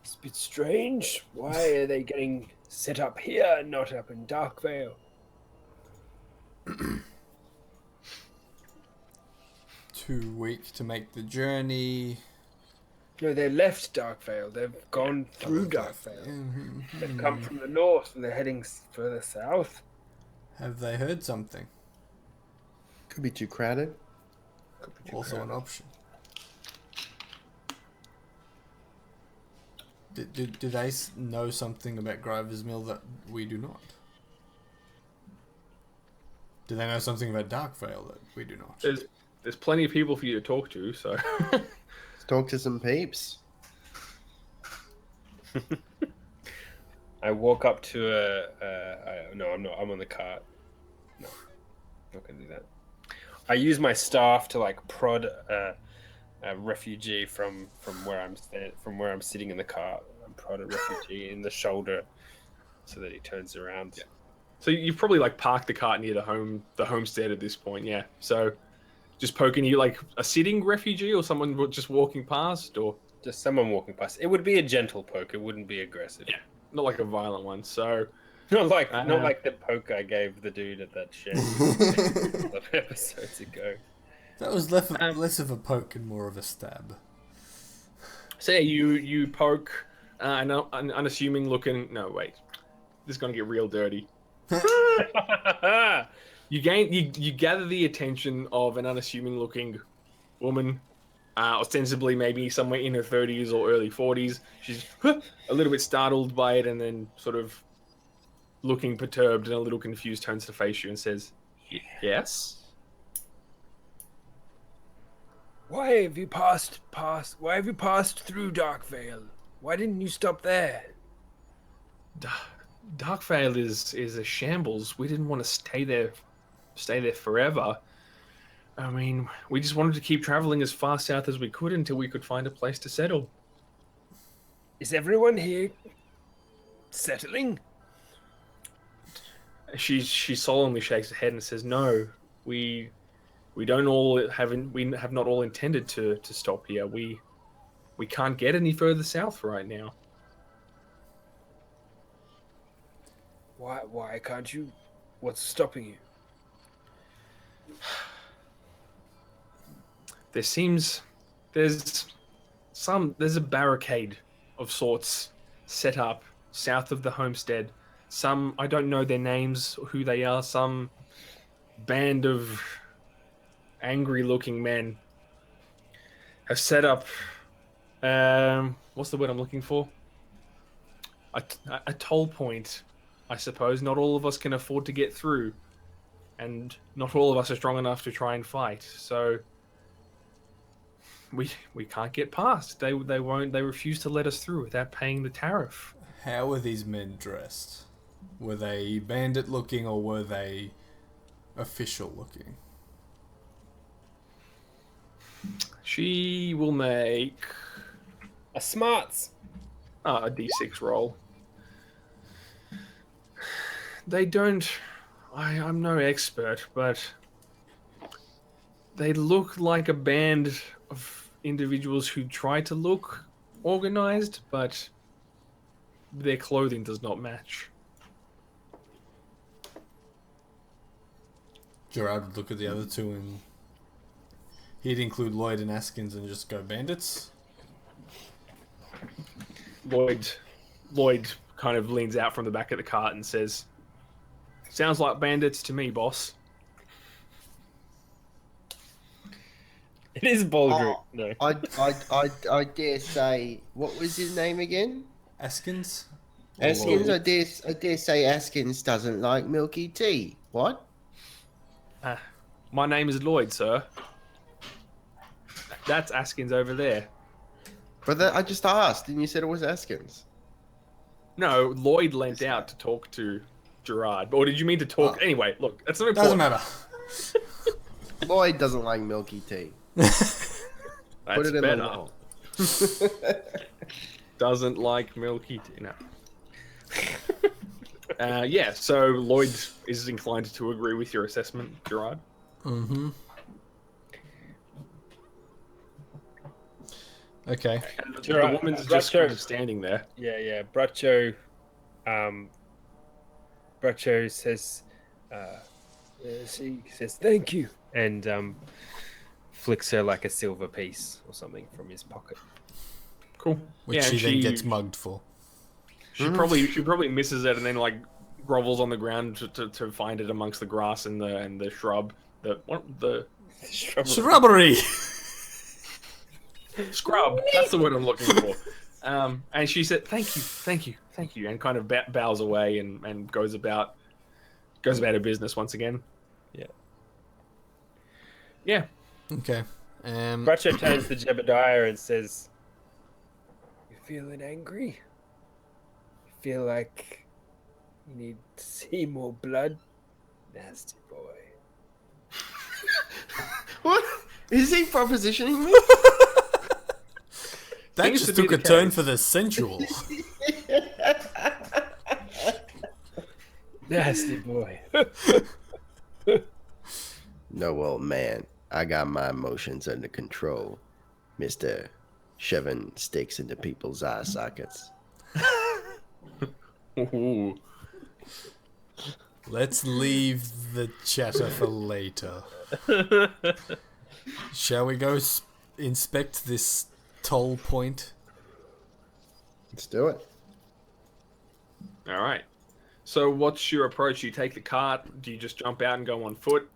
It's a bit strange. Why are they getting set up here and not up in Darkvale? Too weak to make the journey. No, they left Darkvale. They've gone through Darkvale. They've come from the north and they're heading further south. Have they heard something? Could be too crowded. Also an option. Do they know something about Grover's Mill that we do not? Do they know something about Darkvale that we do not? There's plenty of people for you to talk to, so... Let's talk to some peeps. I walk up to no, I'm not. I'm on the cart. No, I'm not gonna do that. I use my staff to like prod a refugee from where I'm sitting in the cart. I prod a refugee in the shoulder so that he turns around. Yeah. So you've probably like parked the cart near the homestead at this point, yeah. So just poking you like a sitting refugee or someone just walking past, or just someone walking past. It would be a gentle poke. It wouldn't be aggressive. Yeah, not like a violent one. So not like the poke I gave the dude at that shed a couple of episodes ago. That was less of a poke and more of a stab. So yeah, you poke an unassuming looking. No, wait, this is gonna get real dirty. You gather the attention of an unassuming looking woman, ostensibly maybe somewhere in her 30s or early 40s. She's a little bit startled by it, and then sort of looking perturbed and a little confused, turns to face you and says, "Yes." Why have you passed through Darkvale? Why didn't you stop there? Darkvale is a shambles. We didn't want to stay there forever. I mean, we just wanted to keep traveling as far south as we could until we could find a place to settle. Is everyone here settling? She solemnly shakes her head and says, "No, we have not all intended to stop here. We can't get any further south right now." Why can't you? What's stopping you? There's a barricade of sorts set up south of the homestead. Some, I don't know their names or who they are, some band of angry looking men have set up what's the word I'm looking for? A toll point, I suppose. Not all of us can afford to get through, and not all of us are strong enough to try and fight. So we can't get past. They refuse to let us through without paying the tariff. How were these men dressed? Were they bandit looking or were they official looking? She will make A smarts. a d6 roll. They don't. I'm no expert, but they look like a band of individuals who try to look organized, but their clothing does not match. Gerard would look at the other two and he'd include Lloyd and Askins and just go bandits. Lloyd kind of leans out from the back of the cart and says, "Sounds like bandits to me, boss." It is Baldric. Oh, No. I dare say, what was his name again? Askins? Askins. I dare say Askins doesn't like milky tea. What? My name is Lloyd, sir. That's Askins over there. But I just asked, and you said it was Askins. No, Lloyd leant out to talk to Gerard. Or did you mean to talk? Oh. Anyway, look, that's not important. Doesn't matter. Lloyd doesn't like milky tea. That's Put it in better. the wall. Doesn't like milky tea. No. Yeah, so Lloyd is inclined to agree with your assessment, Gerard. Mm-hmm. Okay. And Gerard, the woman's Bracho. just kind of standing there. Yeah. Bracho says, she says thank you, and flicks her like a silver piece or something from his pocket. Cool. Which yeah, she and then gets mugged for. She probably misses it and then like grovels on the ground to find it amongst the grass and the shrub. The Shrubbery! scrub. That's the word I'm looking for. And she said, "Thank you," and kind of bows away and goes about her business once again. Yeah. Yeah. Okay. Bracho turns to Jebediah and says, You feeling angry? You feel like you need to see more blood? Nasty boy. What? Is he propositioning me? that Seems just to be took a the turn case. for the sensual. Nasty boy. No, old man. I got my emotions under control, Mr. Shoving sticks into people's eye sockets. Ooh. Let's leave the chatter for later. Shall we go inspect this toll point? Let's do it. All right. So what's your approach? You take the cart? Do you just jump out and go on foot?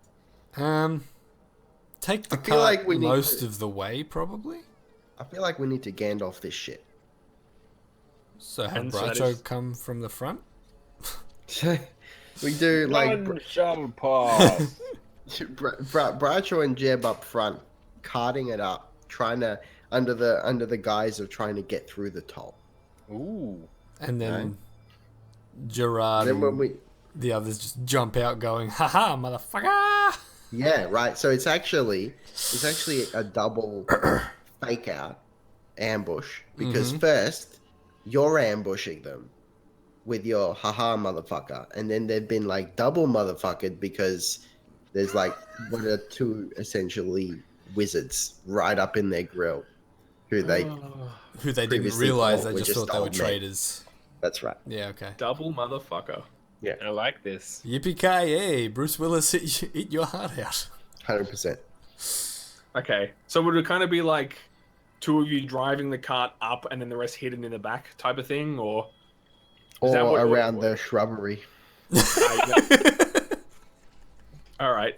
Take the I feel cart like we need most to- of the way, probably. I feel like we need to Gandalf this shit. So have And so that Bracho is- come from the front. We do like None shall pass. Bracho and Jeb up front, carting it up, trying to under the guise of trying to get through the top. Ooh. And then Right. Gerard Then when and we the others just jump out going, haha, motherfucker! Yeah, right. So it's actually a double fake out ambush because first you're ambushing them with your haha motherfucker, and then they've been like double motherfuckered because there's like one or two essentially wizards right up in their grill who they Who they didn't Previously realize, thought they were just just thought they were old men. traitors. that's right. Yeah, okay. Double motherfucker. Yeah, I like this. Yippee-ki-yay, Bruce Willis, eat your heart out. 100%. Okay. So would it kind of be like two of you driving the cart up and then the rest hidden in the back type of thing, or? Is that Or what- around the shrubbery. All right.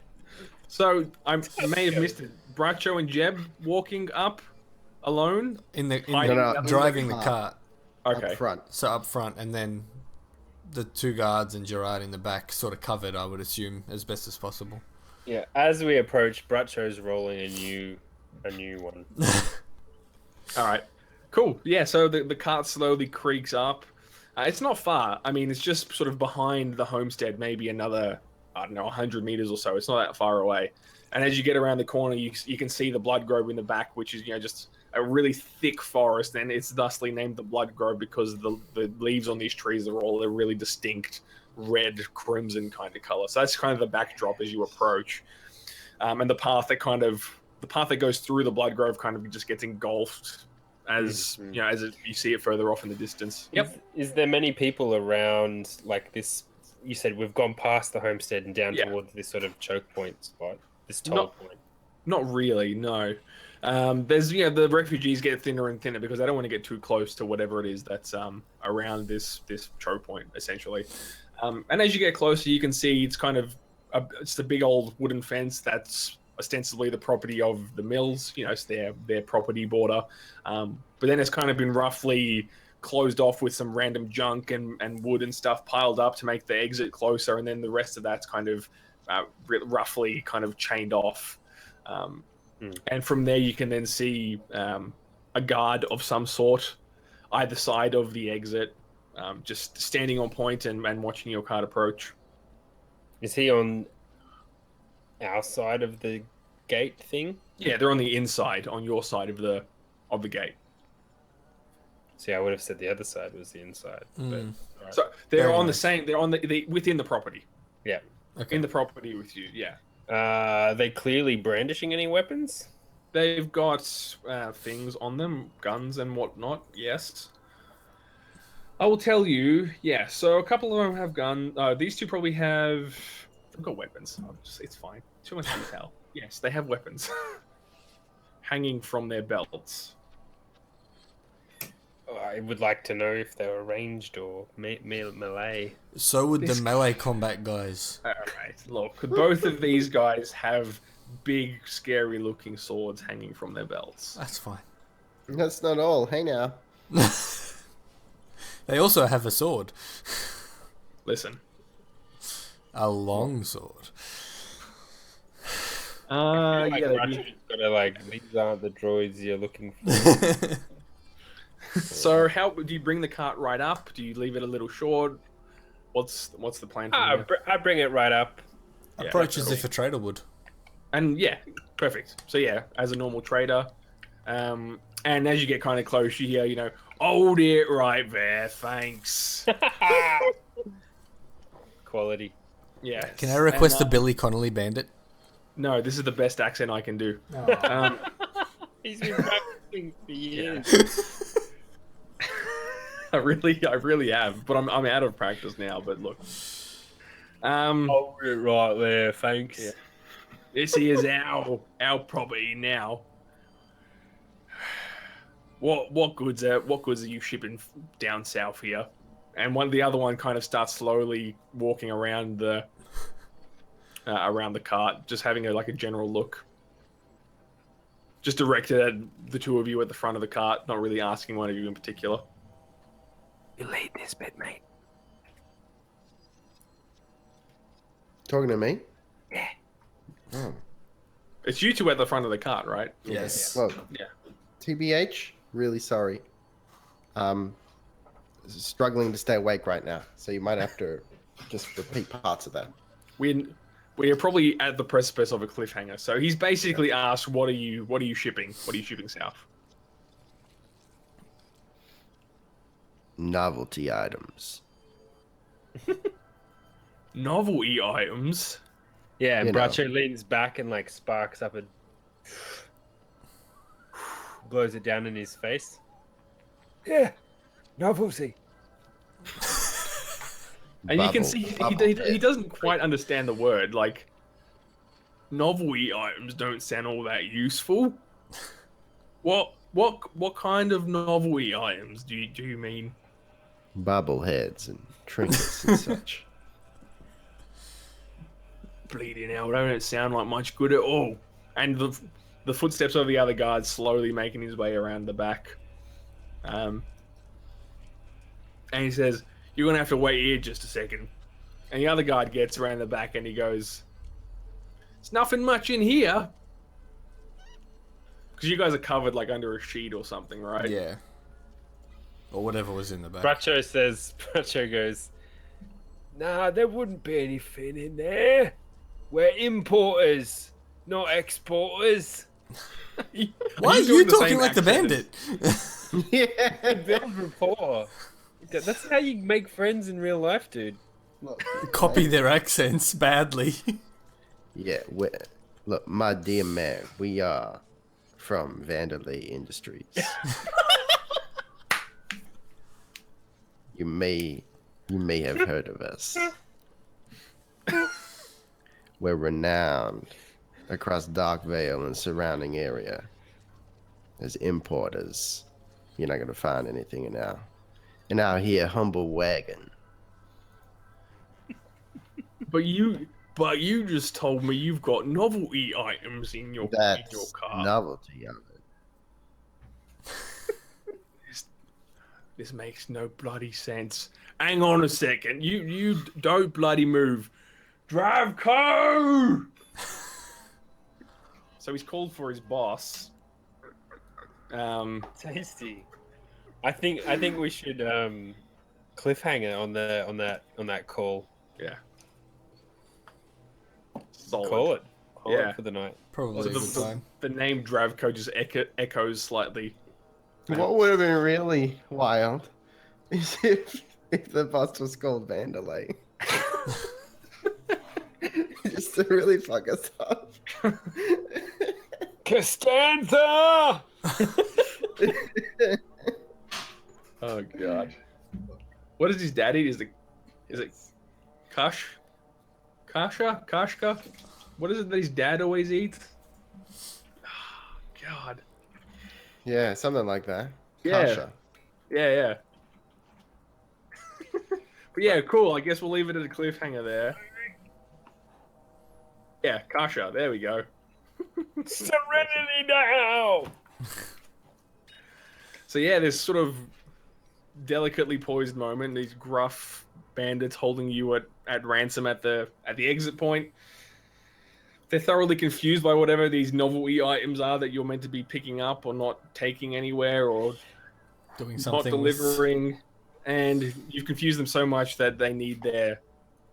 So I may have missed it. Bracho and Jeb walking up alone. In the Hiding No, up- driving the car. cart. Okay. Up front. So up front, and then the two guards and Gerard in the back, sort of covered, I would assume, as best as possible. Yeah, as we approach, Bracho's rolling a new one. All right. Cool. Yeah. So the cart slowly creaks up. It's not far. I mean, it's just sort of behind the homestead, maybe another, I don't know, 100 meters or so. It's not that far away. And as you get around the corner, you can see the blood grove in the back, which is, just a really thick forest. And it's thusly named the blood grove because the leaves on these trees are all a really distinct red, crimson kind of color. So that's kind of the backdrop as you approach. And the path that goes through the blood grove kind of just gets engulfed as you see it further off in the distance. Yep. Is there many people around like this? You said we've gone past the homestead and down Yeah. towards this sort of choke point spot, this toll Not- point. Not really, no. There's the refugees get thinner and thinner because they don't want to get too close to whatever it is that's around this choke point essentially. And as you get closer, you can see it's kind of it's the big old wooden fence that's ostensibly the property of the mills. It's their property border. But then it's kind of been roughly closed off with some random junk and wood and stuff piled up to make the exit closer, and then the rest of that's kind of roughly kind of chained off. And from there you can then see a guard of some sort either side of the exit, just standing on point and watching your cart approach. Is he on our side of the gate thing? Yeah, they're on the inside, on your side of the gate. See, I would have said the other side was the inside. But, right. So they're Very on the nice. same. They're on the within the property. Yeah. Okay. In the property with you. Yeah. Are they clearly brandishing any weapons? They've got things on them, guns and whatnot. Yes. I will tell you. Yeah. So a couple of them have guns. These two probably have. They've got weapons. It's fine. Too much detail. Yes, they have weapons hanging from their belts. I would like to know if they were ranged or melee. So would This- the melee combat guys. All right. Look, both of these guys have big, scary-looking swords hanging from their belts. That's fine. That's not all. Hey now. They also have a sword. Listen. A long sword. Yeah. they do. Ratchet's gotta these aren't the droids you're looking for. So how do you bring the cart right up? Do you leave it a little short? What's the plan from here? I bring it right up. Yeah, Approach as cool. if a trader would. And yeah, perfect. So yeah, as a normal trader, and as you get kind of close, you hear, hold it right there, thanks. Quality. Yeah. Can I request And, the Billy Connolly Bandit? No, this is the best accent I can do. He's been practicing for years. I really have, but I'm out of practice now. But look, Hold it right there, thanks. Yeah. This is our property now. what goods are you shipping down south here? And the other one kind of starts slowly walking around the cart, just having a general look, just directed at the two of you at the front of the cart, not really asking one of you in particular. You lead this bit, mate. Talking to me? Yeah. Oh. It's you two at the front of the cart, right? Yes. Well, Yeah. TBH, really sorry. Struggling to stay awake right now, so you might have to just repeat parts of that. We are probably at the precipice of a cliffhanger. So he's basically asked, "What are you shipping? What are you shipping south?" Novelty items. Novelty items. Yeah, and You know. Bracho leans back and like sparks up and blows it down in his face. Yeah. Novelty. And you can Bubble- see he bubble doesn't quite understand the word. Like, novelty items don't sound all that useful. What kind of novelty items do you mean? Bobbleheads and trinkets and such. Bleeding hell, don't sound like much good at all. And the footsteps of the other guard slowly making his way around the back. And he says, "You're gonna have to wait here just a second." And the other guard gets around the back and he goes, "It's nothing much in here." Because you guys are covered like under a sheet or something, right? Yeah. Or whatever was in the back. Bracho goes, Nah, there wouldn't be anything in there. We're importers, not exporters. Why are you doing the talking same like the accent bandit? Yeah. build rapport. That's how you make friends in real life, dude. Copy their accents badly. Yeah, look, my dear man, we are from Vanderlei Industries. You may have heard of us. We're renowned across Darkvale and surrounding area as importers. You're not gonna find anything in our here humble wagon. But you just told me you've got novelty items in your That's car. novelty of it. This makes no bloody sense. Hang on a second. You don't bloody move. Dravko! So he's called for his boss. Tasty. I think we should cliffhanger on that call. Yeah. Solid. Call it Yeah. for the night. Probably a good time. The name Dravko just echoes slightly. What would have been really wild is if the boss was called Vanderlei. Just to really fuck us up. Costanza! Oh god. What is his daddy? Is it Kashka? What is it that his dad always eats? Oh, god. Yeah, something like that. Yeah. Kasha. Yeah. But yeah, cool. I guess we'll leave it at a cliffhanger there. Yeah, Kasha. There we go. Serenity now! So yeah, this sort of delicately poised moment. These gruff bandits holding you at ransom at the exit point. They're thoroughly confused by whatever these novelty items are that you're meant to be picking up or not taking anywhere or Doing not something with... delivering. And you've confused them so much that they need their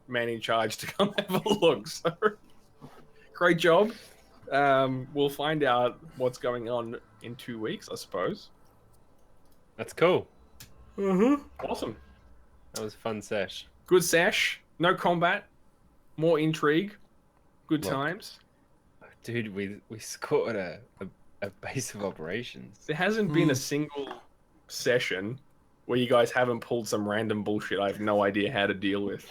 man in charge to come have a look. So, great job. We'll find out what's going on in 2 weeks, I suppose. That's cool. Awesome. That was a fun sesh. Good sesh. No combat. More intrigue. Good Look. times. Dude, we scored a base of operations. There hasn't been a single session where you guys haven't pulled some random bullshit I have no idea how to deal with.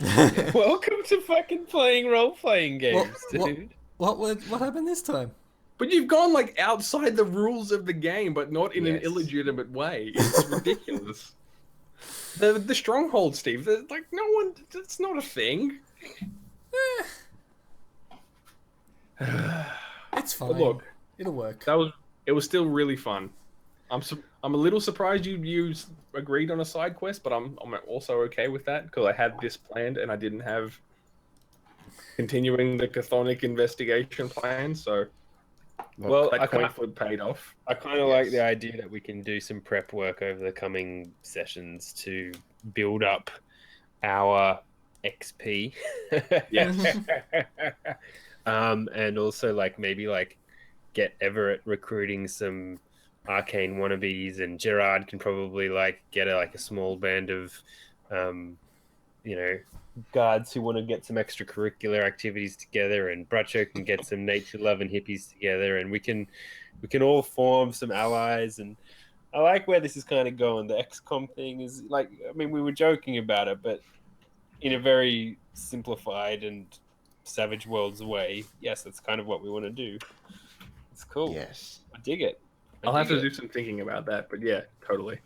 Welcome to fucking playing role-playing games, What- dude. What happened this time? But you've gone like outside the rules of the game, but not in an Yes. illegitimate way. It's ridiculous. The stronghold, Steve. Like no one. That's not a thing. It's fine. But look, It'll work. it was still really fun. I'm a little surprised you agreed on a side quest, but I'm also okay with that because I had this planned and I didn't have continuing the chthonic investigation plan. So Well, that I coin kind flip paid off. of like the idea that we can do some prep work over the coming sessions to build up our XP. Yes. And also like maybe like get Everett recruiting some arcane wannabes, and Gerard can probably like get a small band of guards who want to get some extracurricular activities together, and Bracho can get some nature love and hippies together, and we can all form some allies. And I like where this is kind of going. The XCOM thing is like, I mean, we were joking about it, but in a very simplified and Savage Worlds way, yes, that's kind of what we want to do. It's cool. Yes. I dig it. I'll have to do some thinking about that, but yeah, totally.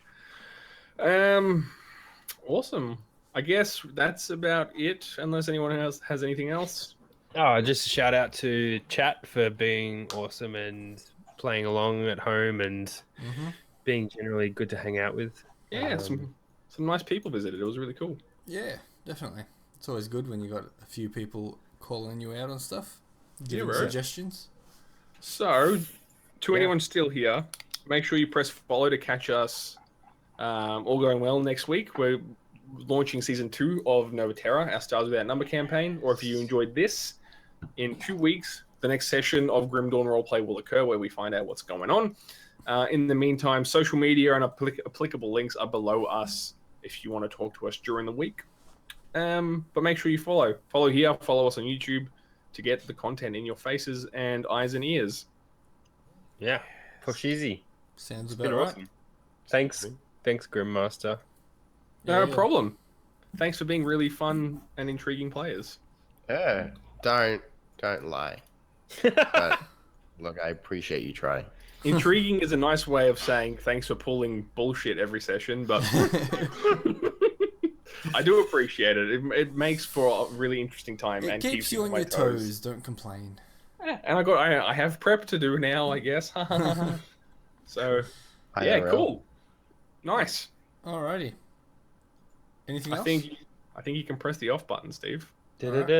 Awesome. I guess that's about it, unless anyone else has anything else. Oh, just a shout out to chat for being awesome and playing along at home and being generally good to hang out with. Yeah, some nice people visited. It was really cool. Yeah, definitely. It's always good when you got a few people calling you out on stuff, giving right. suggestions. So, to anyone still here, make sure you press follow to catch us. All going well next week. We're launching season 2 of Nova Terra, our Stars Without Number campaign. Or if you enjoyed this, in 2 weeks, the next session of Grim Dawn Roleplay will occur where we find out what's going on. In the meantime, social media and applicable links are below us if you want to talk to us during the week. But make sure you follow. Follow here, follow us on YouTube to get the content in your faces and eyes and ears. Yeah, push easy. Sounds It's about been right. awesome. Thanks, Grim Master. No Yeah. problem. Thanks for being really fun and intriguing players. Yeah. Don't lie. But look, I appreciate you trying. Intriguing is a nice way of saying thanks for pulling bullshit every session, but I do appreciate it. It makes for a really interesting time It and keeps you on your toes. Don't complain. Yeah, and I have prep to do now, I guess. So yeah, IRL. cool, nice. Alrighty. Anything else? I think you can press the off button, Steve. Copyright.